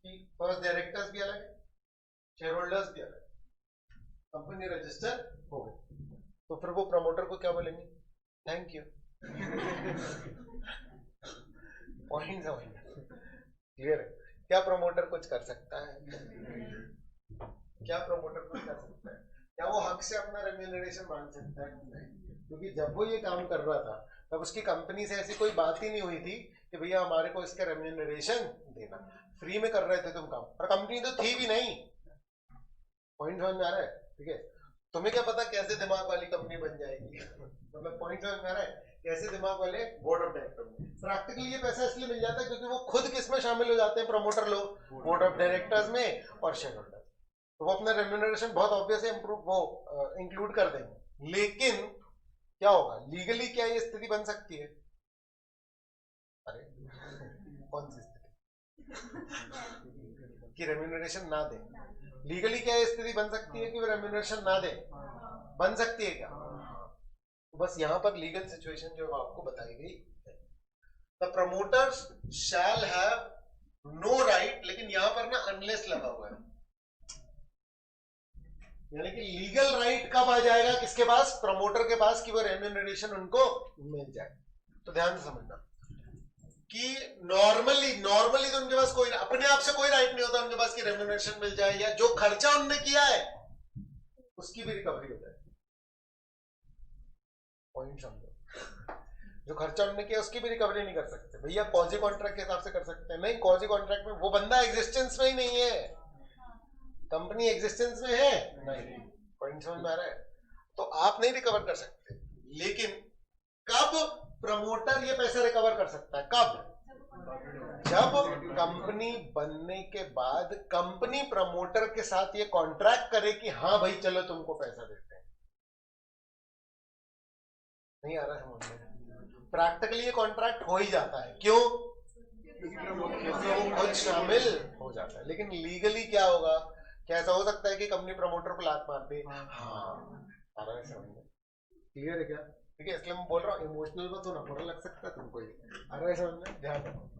कि फर्स्ट डायरेक्टर्स भी अलग है, शेयर होल्डर्स भी अलग, कंपनी रजिस्टर हो गई, तो फिर वो प्रमोटर को क्या बोलेंगे? Thank you. पॉइंट समझना, क्लियर है? क्या प्रमोटर कुछ कर सकता है? क्या प्रमोटर कुछ कर सकता है? क्या वो हक से अपना रेम्यूनरेशन मांग सकता है? नहीं, क्योंकि जब वो ये काम कर रहा था तब उसकी कंपनी से ऐसी कोई बात ही नहीं हुई थी कि भैया हमारे को इसका रेम्यूनरेशन देना, फ्री में कर रहे थे तुम काम, और कंपनी तो थी भी नहीं। पॉइंट समझ में आ रहा है? ठीक है? तुम्हें क्या पता कैसे दिमाग वाली कंपनी बन जाएगी? मतलब पॉइंट समझ में आ रहा है? कैसे दिमाग वाले बोर्ड ऑफ डायरेक्टर में प्रैक्टिकली ये पैसा इसलिए मिल जाता है क्योंकि वो खुद किसमें शामिल हो जाते हैं, प्रमोटर लोग, बोर्ड ऑफ डायरेक्टर्स में और शेयर होल्डर, तो वो अपना रेम्यूनरेशन बहुत ऑब्वियस है इंक्लूड कर देंगे। लेकिन क्या होगा लीगली, क्या ये स्थिति बन सकती है? अरे कौन सी स्थिति कि रेम्यूनरेशन ना दे? लीगली क्या ये स्थिति बन सकती है कि वो रेम्यूनरेशन ना दे? बन सकती है क्या? तो बस यहाँ पर लीगल सिचुएशन जो आपको बताई गई, the promoters shall have no right, लेकिन यहाँ पर ना अनलेस लगा हुआ है, यानी कि लीगल राइट कब आ जाएगा किसके पास? प्रमोटर के पास, कि वो रेम्यूनरेशन उनको मिल जाए। तो ध्यान से समझना कि नॉर्मली तो उनके पास कोई अपने आप से कोई राइट नहीं होता उनके पास कि रेम्यूनरेशन मिल जाए या जो खर्चा उनने किया है उसकी भी रिकवरी हो जाए। पॉइंट समझो, जो खर्चा उन्होंने किया उसकी भी रिकवरी नहीं कर सकते भैया। कॉजी कॉन्ट्रैक्ट के हिसाब से कर सकते हैं, नहीं कॉजी कॉन्ट्रैक्ट में वो बंदा एग्जिस्टेंस में ही नहीं है, कंपनी एग्जिस्टेंस में है नहीं। पॉइंट समझ में आ रहा है? तो आप नहीं रिकवर कर सकते, लेकिन कब प्रमोटर ये पैसा रिकवर कर सकता है? कब? जब कंपनी बनने के बाद कंपनी प्रमोटर के साथ ये कॉन्ट्रैक्ट करे कि हाँ भाई चलो तुमको पैसा देते हैं। नहीं आ रहा समझ में? प्रैक्टिकली ये कॉन्ट्रैक्ट हो ही जाता है। क्यों? क्योंकि वो खुद शामिल हो जाता है। लेकिन लीगली क्या होगा? क्या ऐसा हो सकता है कि कंपनी प्रमोटर को लात मार दे? हाँ, आ रहा है समझ में? क्लियर है क्या? ठीक है, इसलिए मैं बोल रहा हूँ इमोशनल में तो ना बुरा लग सकता है तुमको ये। आ रहा है समझ में? ध्यान रखो।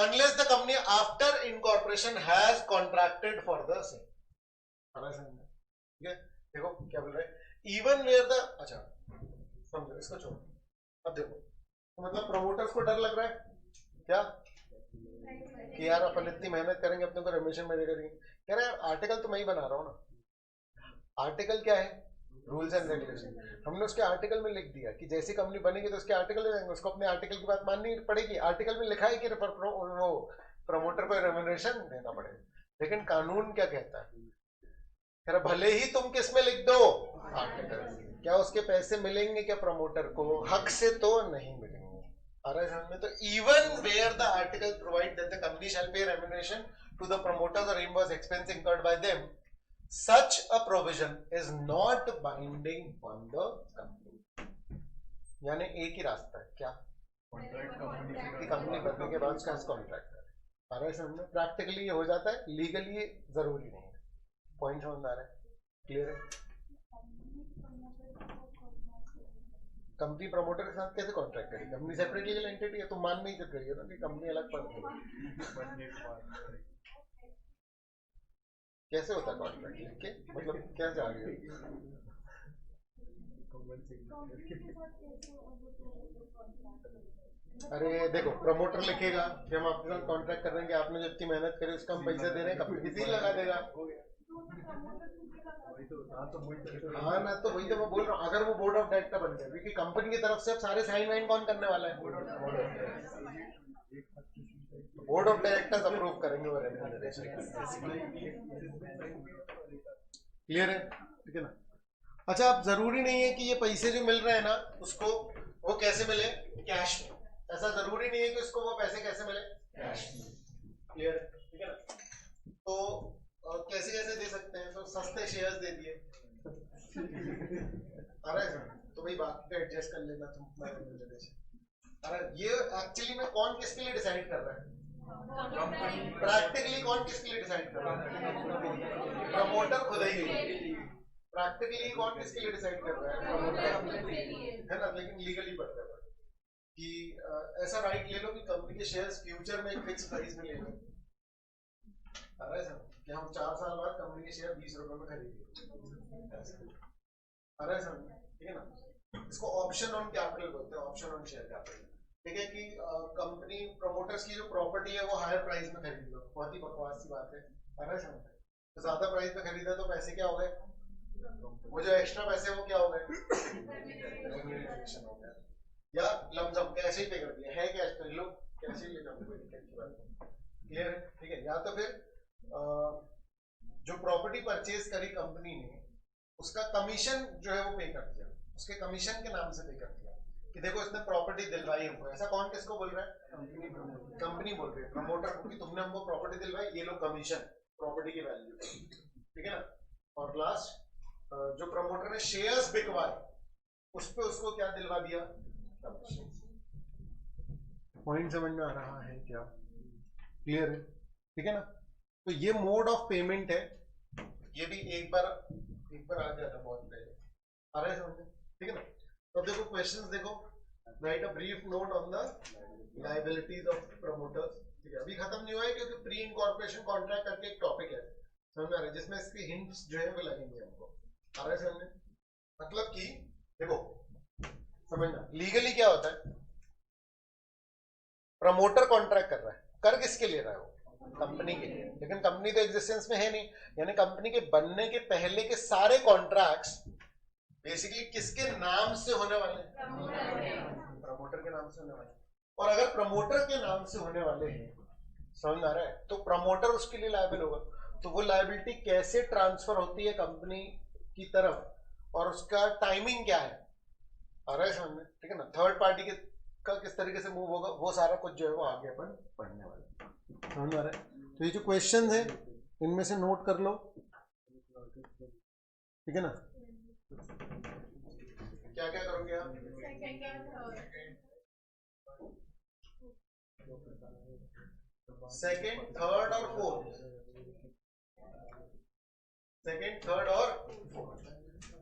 Unless the company after incorporation has contracted for the same. आ रहा है समझ में? ठीक है, देखो क्या बोल रहे हैं। Even where the, अच्छा समझो इसको छोड़ो। अब देखो तो मतलब प्रमोटर्स को डर लग रहा है क्या कि यार अपन इतनी मेहनत करेंगे अपने को रेम्यूनरेशन में देंगे। कह रहे हैं आर्टिकल तो मैं ही बना रहा हूँ ना। आर्टिकल क्या है? Rules and regulation. हमने उसके आर्टिकल में लिख दिया कि जैसी कंपनी बनेगी तो उसके आर्टिकल में जाएंगे, उसको अपने आर्टिकल की बात माननी पड़ेगी। आर्टिकल में लिखा है कि वो प्रमोटर को रेम्यूनरेशन देना पड़ेगा, लेकिन कानून क्या कहता है? कह रहा भले ही तुम किस में लिख दो आर्टिकल, क्या उसके पैसे मिलेंगे क्या प्रमोटर को? हक से तो नहीं मिलेंगे। आ रहा है समझ में? तो even where the article provide that the company shall pay remuneration to the promoters और reimburse expense incurred by them, such a provision is not binding on the company. यानी एक ही रास्ता है क्या? कंपनी बनने के बाद उसका कॉन्ट्रैक्ट है। आ रहा है समझ में? प्रैक्टिकली ये हो जाता है, लीगली ये जरूरी नहीं है। पॉइंट समझ में आ रहा है? क्लियर है? कंपनी प्रमोटर के साथ कैसे कॉन्ट्रैक्ट करेगी? कंपनी सेपरेट लीगल एंटिटी है, तो मान नहीं सकते ना कि कंपनी अलग पड़ती है। कैसे होता है कॉन्ट्रैक्ट लिख के? मतलब क्या चाह रही हो? अरे देखो प्रमोटर लिखेगा कि हम आपके साथ कॉन्ट्रैक्ट कर रहे हैं कि आपने जो इतनी मेहनत करी उसका हम पैसे दे रहे हैं, कंपनी किसी लगा देगा। हाँ ना, तो वही तो मैं बोल रहा हूँ। अगर वो बोर्ड ऑफ डायरेक्टर बन गया, क्योंकि कंपनी की तरफ से अब सारे साइन वाइन कौन करने वाला है? बोर्ड ऑफ डायरेक्टर्स अप्रूव करेंगे वो रेम्यूनरेशन। क्लियर है? ठीक है ना? अच्छा, अब जरूरी नहीं है कि ये पैसे जो मिल रहे हैं ना उसको वो कैसे मिले? कैश में। ऐसा जरूरी नहीं है कि उसको वो पैसे कैसे मिले? कैश में। क्लियर है? ठीक है ना? तो कैसे कैसे दे सकते हैं? तो सस्ते शेयर्स दे दिए। अरे तो भाई बाकी का एडजस्ट कर लेना तुम। अरे ये एक्चुअली में कौन किसके लिए डिसाइड कर रहा है? प्रैक्टिकली कौन किसके लिए डिसाइड कर रहा है? प्रमोटर खुद ही। प्रैक्टिकली कौन किसके लिए डिसाइड कर रहा है? प्रमोटर है ना? लेकिन लीगली बढ़ रहा है कि ऐसा राइट ले लो कि कंपनी के शेयर्स फ्यूचर में एक फिक्स प्राइस में ले लो। अरे सर कि हम 4 साल बाद कंपनी के शेयर 20 रुपए में खरीदेंगे। अरे सर ठीक है ना? इसको ऑप्शन ऑन कैपिटल बोलते हैं, ऑप्शन ऑन शेयर कैपिटल। ठीक है कि कंपनी प्रमोटर्स की जो प्रॉपर्टी है वो हायर प्राइस में खरीद लो। बहुत ही बकवास सी बात है। अरे सर तो ज्यादा प्राइस में खरीदा तो पैसे क्या हो गए? वो जो एक्स्ट्रा पैसे वो क्या हो गए? रेम्यूनरेशन हो गया, या लमसम कैसे ही पे कर दिया है। कैश तो लो, कैसे ही ले जाओ, कोई दिक्कत की बात नहीं। क्लियर है? ठीक है। या तो फिर जो प्रॉपर्टी परचेज करी कंपनी ने उसका कमीशन जो है वो पे कर दिया, उसके कमीशन के नाम से पे कर दिया कि देखो इसने प्रॉपर्टी दिलवाई हमको। ऐसा कौन किसको बोल रहा है? कंपनी बोल रही है प्रमोटर को कि तुमने हमको प्रॉपर्टी दिलवाई, ये लो कमीशन, प्रॉपर्टी की वैल्यू। ठीक है ना? और लास्ट जो प्रमोटर ने शेयर्स बिकवाए उस पे उसको क्या दिलवा दिया? पॉइंट समझ में आ रहा है क्या? क्लियर है? ठीक है ना? तो ये मोड ऑफ पेमेंट है। ये भी एक बार आ गया था बहुत पहले। आ रहा है समझ में? ठीक है ना? तो देखो क्वेश्चंस देखो। Right a brief note on the liabilities of promoters. ठीक है, अभी खत्म नहीं हुआ है क्योंकि प्री इनकॉर्पोरेशन कॉन्ट्रैक्ट करके एक टॉपिक है, समझ में आ रहा है, जिसमें इसके हिंट्स जो है वो लगेंगे हमको। आ रहा है समझ में? मतलब कि देखो समझना लीगली क्या होता है। प्रमोटर कॉन्ट्रैक्ट कर रहा है, कर किसके लिए रहा है वो? कंपनी के लिए, लेकिन कंपनी तो एग्जिस्टेंस में है नहीं, यानी कंपनी के बनने के पहले के सारे कॉन्ट्रैक्ट्स बेसिकली किसके नाम से होने वाले हैं? प्रमोटर के नाम से होने वाले हैं। और अगर प्रमोटर के नाम से होने वाले हैं, समझ आ रहा है, तो प्रमोटर उसके लिए लायबल होगा। तो वो लायबिलिटी कैसे ट्रांसफर होती है कंपनी की तरफ, और उसका टाइमिंग क्या है, आ रहा है समझ में? ठीक है ना। थर्ड पार्टी के का किस तरीके से मूव होगा, वो सारा कुछ जो है वो आगे अपन पढ़ने वाले हैं। समझ में आ रहा है? तो ये जो क्वेश्चन है इनमें से नोट कर लो, ठीक है ना। क्या क्या करोगे आप? सेकेंड, थर्ड और फोर्थ, सेकेंड, थर्ड और फोर्थ,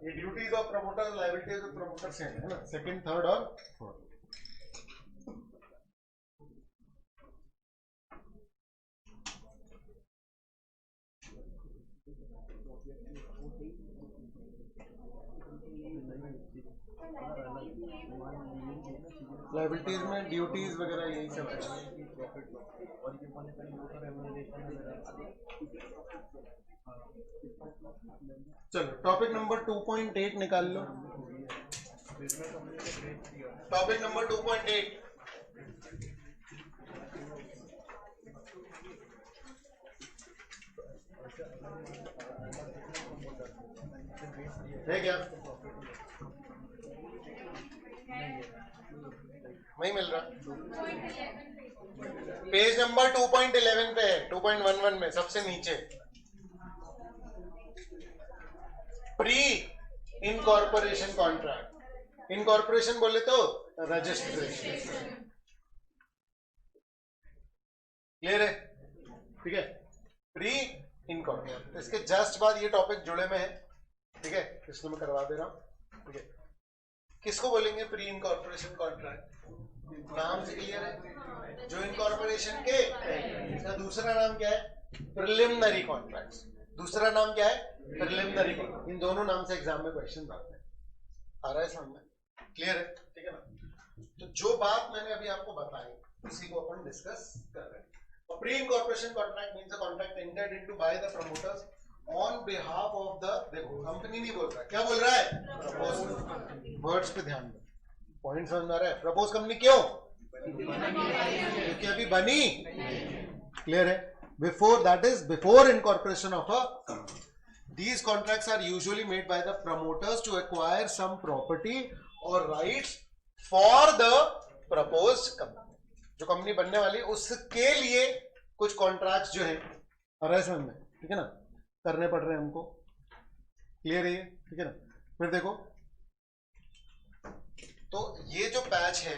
ये duties of promoter, liabilities of promoter से है ना, सेकेंड, थर्ड और फोर्थ। लायबिलिटीज में ड्यूटीज वगैरह यही सब है। चलो टॉपिक नंबर 2.8 निकाल लो। टॉपिक नंबर 2.8 है क्या? नहीं मिल रहा। पेज नंबर 2.11 पे है, 2.11 में सबसे नीचे प्री इनकॉर्पोरेशन कॉन्ट्रैक्ट। इनकॉर्पोरेशन बोले तो रजिस्ट्रेशन, क्लियर है? ठीक है, प्री इनकॉर्पोरेशन, इसके जस्ट बाद ये टॉपिक जुड़े में है, ठीक है, इसलिए मैं करवा दे रहा हूं। ठीक है, किसको बोलेंगे प्री इनकॉर्पोरेशन कॉन्ट्रैक्ट? नाम से क्लियर है, जो इनकॉर्पोरेशन के, इसका दूसरा नाम क्या है? Preliminary contracts. दूसरा नाम क्या है? Preliminary contract. इन दोनों नाम से एग्जाम में क्वेश्चन आते हैं, आ रहा है सामने? क्लियर है? ठीक है ना। तो जो बात मैंने अभी आपको बताई उसी को अपन डिस्कस कर रहे हैं। Pre incorporation contract means a contract entered into bye the promoters on behalf of the, देखो कंपनी नहीं बोल रहा, क्या बोल रहा है? प्रपोज। वर्ड्स पे ध्यान दो, पॉइंट समझ में आ रहा है? प्रपोज कंपनी क्यों? क्योंकि अभी बनी। क्लियर है? Before, that is before incorporation of a company. These contracts are usually made by the promoters to acquire some property or rights for the proposed company. जो कंपनी बनने वाली है उसके लिए कुछ कॉन्ट्रैक्ट्स जो है, आ रहा है समझ में? ठीक है ना, करने पड़ रहे हैं हमको। क्लियर है ये? ठीक है ना। फिर देखो, तो ये जो पैच है,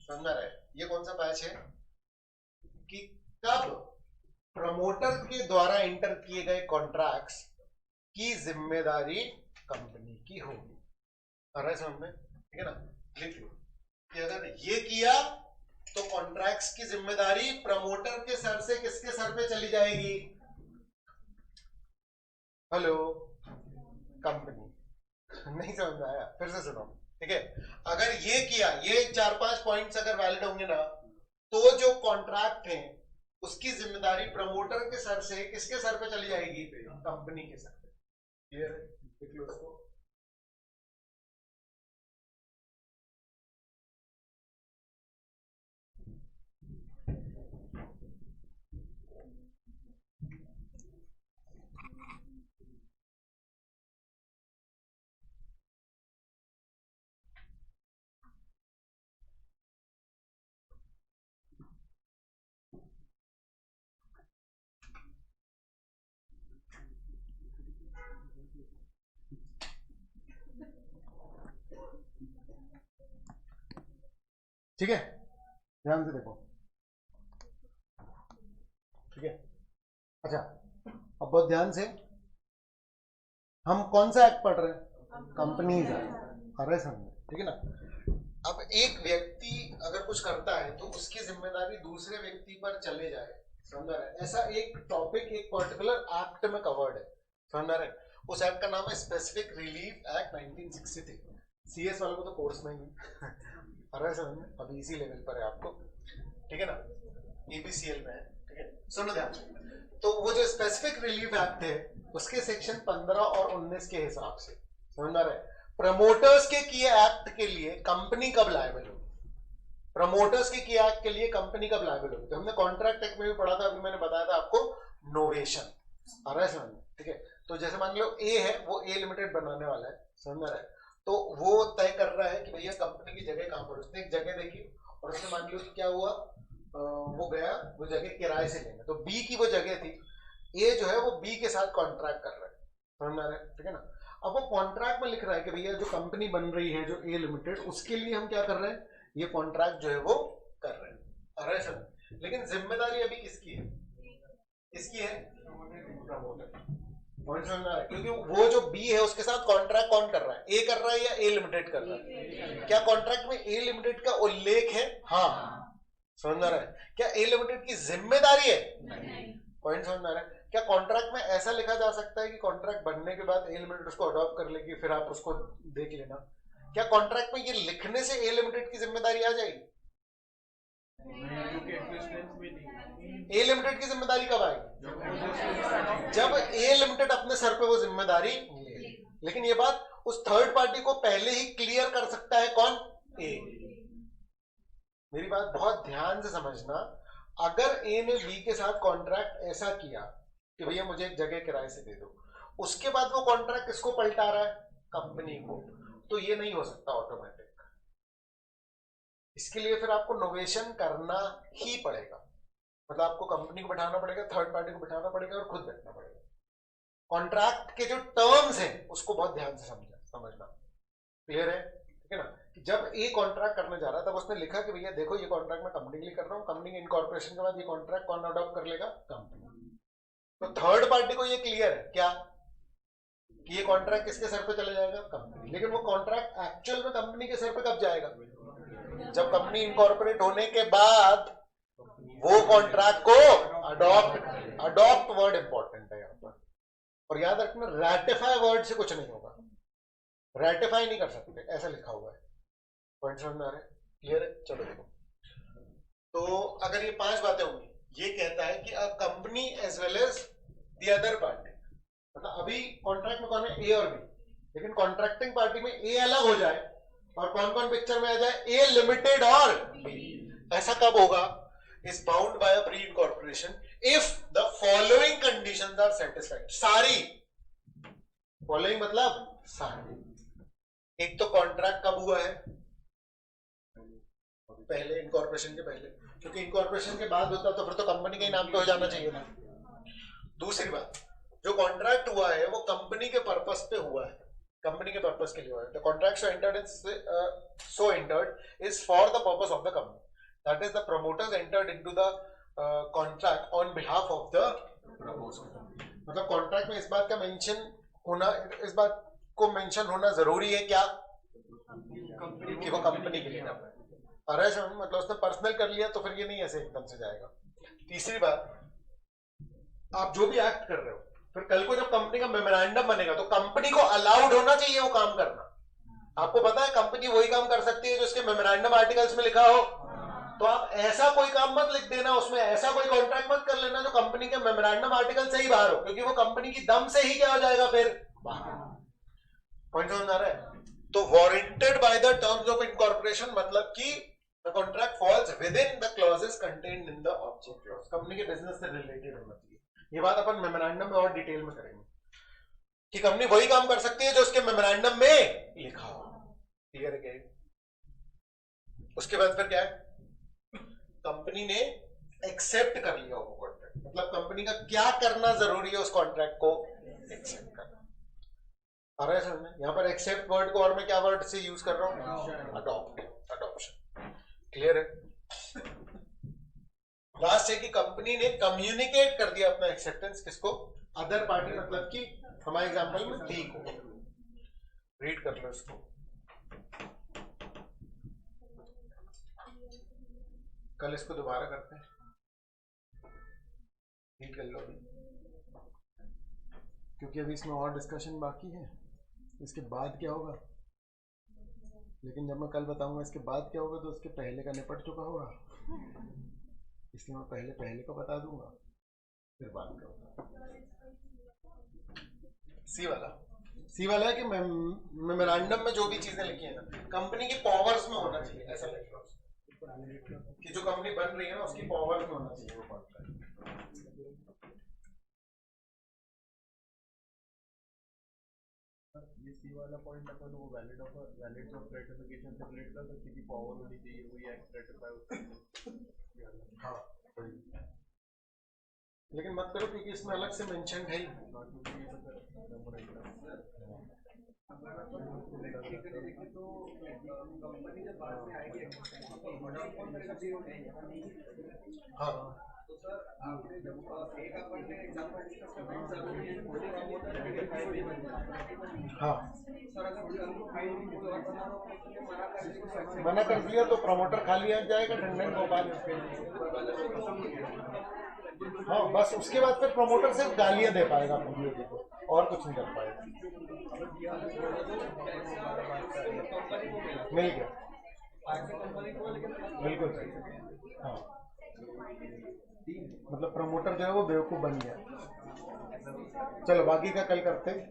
समझ रहा है, ये कौन सा पैच है कि कब प्रमोटर के द्वारा एंटर किए गए कॉन्ट्रैक्ट्स की जिम्मेदारी कंपनी की होगी। आ रहा है समझ में? ठीक है ना। लिख लो कि अगर ये किया तो कॉन्ट्रैक्ट्स की जिम्मेदारी प्रमोटर के सर से किसके सर पे चली जाएगी? Hello, company. नहीं समझ में आया? फिर से सुनो, ठीक है। अगर ये किया, ये 4-5 पॉइंट्स अगर वैलिड होंगे ना, तो जो कॉन्ट्रैक्ट है उसकी जिम्मेदारी प्रमोटर के सर से किसके सर पे चली जाएगी? कंपनी के सर। क्लियर है? देख लो इसको। ठीक है, ध्यान से देखो। ठीक है, अच्छा, अब बहुत ध्यान से, हम कौन सा एक्ट पढ़ रहे हैं? Companies act. आ रहा है समझ? ठीक है ना। अब एक व्यक्ति अगर कुछ करता है तो उसकी जिम्मेदारी दूसरे व्यक्ति पर चले जाए, समझ रहा है? ऐसा एक टॉपिक एक पर्टिकुलर एक्ट में कवर्ड है, समझ रहा है? उस एक्ट का नाम है स्पेसिफिक रिलीफ एक्ट 1963। सीएस वालों को तो कोर्स में ही आ रहा है समझ में, अभी इसी लेवल पर है आपको। ठीक है ना, EBCL में है, ठीक है। सुनो ध्यान से, तो वो जो स्पेसिफिक रिलीफ एक्ट है उसके सेक्शन 15 और 19 के हिसाब से समझ में आ रहा है, प्रमोटर्स के किए एक्ट के लिए कंपनी कब लायबल होगी, प्रमोटर्स के किए एक्ट के लिए कंपनी कब लायबल होगी। तो हमने कॉन्ट्रैक्ट एक्ट में भी पढ़ा था, अभी मैंने बताया था आपको नोवेशन, आ रहा है समझ में, ठीक है। तो जैसे मान लो ए है, वो ए लिमिटेड बनाने वाला है, समझ में आ रहा है, तो वो तय कर रहा है कि भैया कंपनी की जगह कहां पर, उसने एक जगह देखी और उसने मान लो कि क्या हुआ, वो गया वो जगह किराए से लेने, तो बी की वो जगह थी, ए जो है वो बी के साथ कॉन्ट्रैक्ट कर रहा है, समझ में आ रहा है, ठीक है ना। अब वो कॉन्ट्रैक्ट में लिख रहा है कि भैया जो कंपनी बन रही है जो ए लिमिटेड, उसके लिए हम क्या कर रहे हैं, ये कॉन्ट्रैक्ट जो है वो कर रहे हैं, आ रहा है समझ। लेकिन जिम्मेदारी अभी किसकी है, किसकी है, पॉइंट समझ में आ रहा है, क्योंकि वो जो बी है उसके साथ कॉन्ट्रैक्ट कौन कर रहा है, ए कर रहा है या ए लिमिटेड कर रहा है, क्या कॉन्ट्रैक्ट में ए लिमिटेड का उल्लेख है, हाँ, समझ में आ रहा है, क्या ए लिमिटेड की जिम्मेदारी है, पॉइंट समझ में आ रहा है। क्या कॉन्ट्रैक्ट में ऐसा लिखा जा सकता है कि कॉन्ट्रैक्ट बनने के बाद ए लिमिटेड उसको अडॉप्ट कर लेगी, फिर आप उसको देख लेना, क्या कॉन्ट्रैक्ट में ये लिखने से ए लिमिटेड की जिम्मेदारी आ जाएगी, ए लिमिटेड की जिम्मेदारी कब आएगी, जब ए लिमिटेड अपने सर पे वो जिम्मेदारी ले। लेकिन ये बात उस थर्ड पार्टी को पहले ही क्लियर कर सकता है कौन, ए। मेरी बात बहुत ध्यान से समझना, अगर ए ने बी के साथ कॉन्ट्रैक्ट ऐसा किया कि भैया मुझे एक जगह किराए से दे दो, उसके बाद वो कॉन्ट्रैक्ट किसको पलटा रहा है, कंपनी को, तो ये नहीं हो सकता ऑटोमेटिक। इसके लिए फिर आपको नोवेशन करना ही पड़ेगा, मतलब आपको कंपनी को बैठाना पड़ेगा, थर्ड पार्टी को बैठाना पड़ेगा और खुद बैठना पड़ेगा। कॉन्ट्रैक्ट के जो टर्म्स हैं उसको बहुत ध्यान से समझना, क्लियर है, ठीक है ना। कि जब ए कॉन्ट्रैक्ट करने जा रहा है तब उसने लिखा कि भैया देखो ये कॉन्ट्रैक्ट मैं कंपनी के लिए कर रहा हूँ, कंपनी के इनकॉर्पोरेशन के बाद ये कॉन्ट्रैक्ट कौन अडॉप्ट कर लेगा, कंपनी। तो थर्ड पार्टी को ये क्लियर है क्या कि ये कॉन्ट्रैक्ट किसके सर पे चले जाएगा, कंपनी। लेकिन वो कॉन्ट्रैक्ट एक्चुअल में कंपनी के सर पे कब जाएगा, जब कंपनी इनकॉर्पोरेट होने के बाद वो कॉन्ट्रैक्ट को अडॉप्ट वर्ड इंपॉर्टेंट है यहाँ पर, और याद रखना रैटिफाई वर्ड से कुछ नहीं होगा, रैटिफाई नहीं कर सकते, ऐसा लिखा हुआ है, पॉइंट समझ में आ रहा है, क्लियर है। चलो देखो, तो अगर ये 5 बातें होंगी, ये कहता है कि a company as well as the other party, मतलब अभी कॉन्ट्रैक्ट में कौन है, ए और बी, लेकिन कॉन्ट्रैक्टिंग पार्टी में ए अलग हो जाए और कौन कौन पिक्चर में आ जाए, ए लिमिटेड और बी। ऐसा कब होगा, is bound by a pre incorporation if the following conditions are satisfied. सारी फॉलोइंग मतलब सारी। एक तो कॉन्ट्रैक्ट कब हुआ है, पहले, इनकॉर्पोरेशन के पहले, क्योंकि इनकॉर्पोरेशन के बाद होता तो फिर तो कंपनी के नाम पे हो जाना चाहिए था। दूसरी बात, जो कॉन्ट्रैक्ट हुआ है वो कंपनी के पर्पस पे हुआ है, कंपनी के पर्पस के लिए हुआ है। The contract so entered is for the purpose of the company, that is the promoters entered into the contract on behalf of the proposer. मतलब कॉन्ट्रैक्ट में इस बात का मेंशन होना, इस बात को मेंशन होना जरूरी है क्या, कि वो कंपनी के लिए कर रहा है। अरे मतलब उसने पर्सनल कर लिया तो फिर ये नहीं ऐसे एकदम से जाएगा। तीसरी बात, आप जो भी एक्ट कर रहे हो, फिर कल को जब कंपनी का मेमोरेंडम बनेगा तो कंपनी को अलाउड होना चाहिए वो काम करना। आपको पता है कंपनी वही काम कर सकती है जो उसके मेमोरेंडम आर्टिकल्स में लिखा हो, तो आप ऐसा कोई काम मत लिख देना उसमें, ऐसा कोई कॉन्ट्रैक्ट मत कर लेना जो कंपनी के मेमोरेंडम आर्टिकल से ही बाहर हो, क्योंकि वो कंपनी की दम से ही क्या हो जाएगा फिर बाहर। पॉइंट समझ आ रहा है। तो warranted by the terms of incorporation मतलब कि the contract falls within the clauses contained in the object clause, company के बिजनेस से रिलेटेड होना चाहिए। ये बात अपन मेमोरेंडम में और डिटेल में करेंगे कि कंपनी वही काम कर सकती है जो उसके मेमोरेंडम में लिखा हो, क्लियर है। उसके बाद फिर क्या है, कंपनी ने एक्सेप्ट कर लिया वो कॉन्ट्रैक्ट, मतलब कंपनी का क्या करना जरूरी है, उस कॉन्ट्रैक्ट को एक्सेप्ट करना। आ रहा है समझ में। यहाँ पर एक्सेप्ट वर्ड को और मैं क्या वर्ड से यूज कर रहा हूँ, अडॉप्ट, अडॉप्शन, क्लियर है। लास्ट है कि कंपनी ने कम्युनिकेट कर दिया अपना एक्सेप्टेंस किसको, अदर पार्टी, मतलब कि हमारे एग्जांपल में डी को। रीड कर लो इसको, कल इसको दोबारा करते हैं, रीड कर लो अभी, क्योंकि अभी इसमें और डिस्कशन बाकी है। इसके बाद क्या होगा, लेकिन जब मैं कल बताऊंगा इसके बाद क्या होगा तो उसके पहले का निपट चुका होगा। इसलिए मैं पहले पहले को बता दूंगा, फिर बात करूंगा। सी वाला है कि मेमोरेंडम में जो भी चीजें लिखी है ना, कंपनी की पावर्स में होना चाहिए, ऐसा लिख लो कि जो कंपनी बन रही है ना उसकी पावर्स में होना चाहिए वो कॉन्ट्रैक्ट। ये सी वाला पॉइंट अपन वो वैलिड ऑफ रेटिफिकेशन से रिलेट कर सकते कि पावर होनी चाहिए, वही एक्ट रेटिफाई होता है। हाँ लेकिन मत करो क्योंकि इसमें अलग से मेंशन है ही। अगर अपन प्रैक्टिकली देखें तो कंपनी जब बाद में आएगी वोडाफोन का जीरो नहीं है। हाँ तो सर आपने जब एक अपन ने एग्जांपल डिस्कस करना हाँ सर अगर हमको फाइल कोई और बना रहा हो तो मना कर दिया तो प्रमोटर खाली आ जाएगा टंडन गोपाल। हाँ बस उसके बाद फिर प्रमोटर सिर्फ गालियां दे पाएगा पब्लिक को और कुछ नहीं कर पाएगा। मिल गया बिल्कुल सही। हाँ मतलब प्रमोटर जो है वो बेवकूफ बन गया। चलो बाकी का कल करते हैं।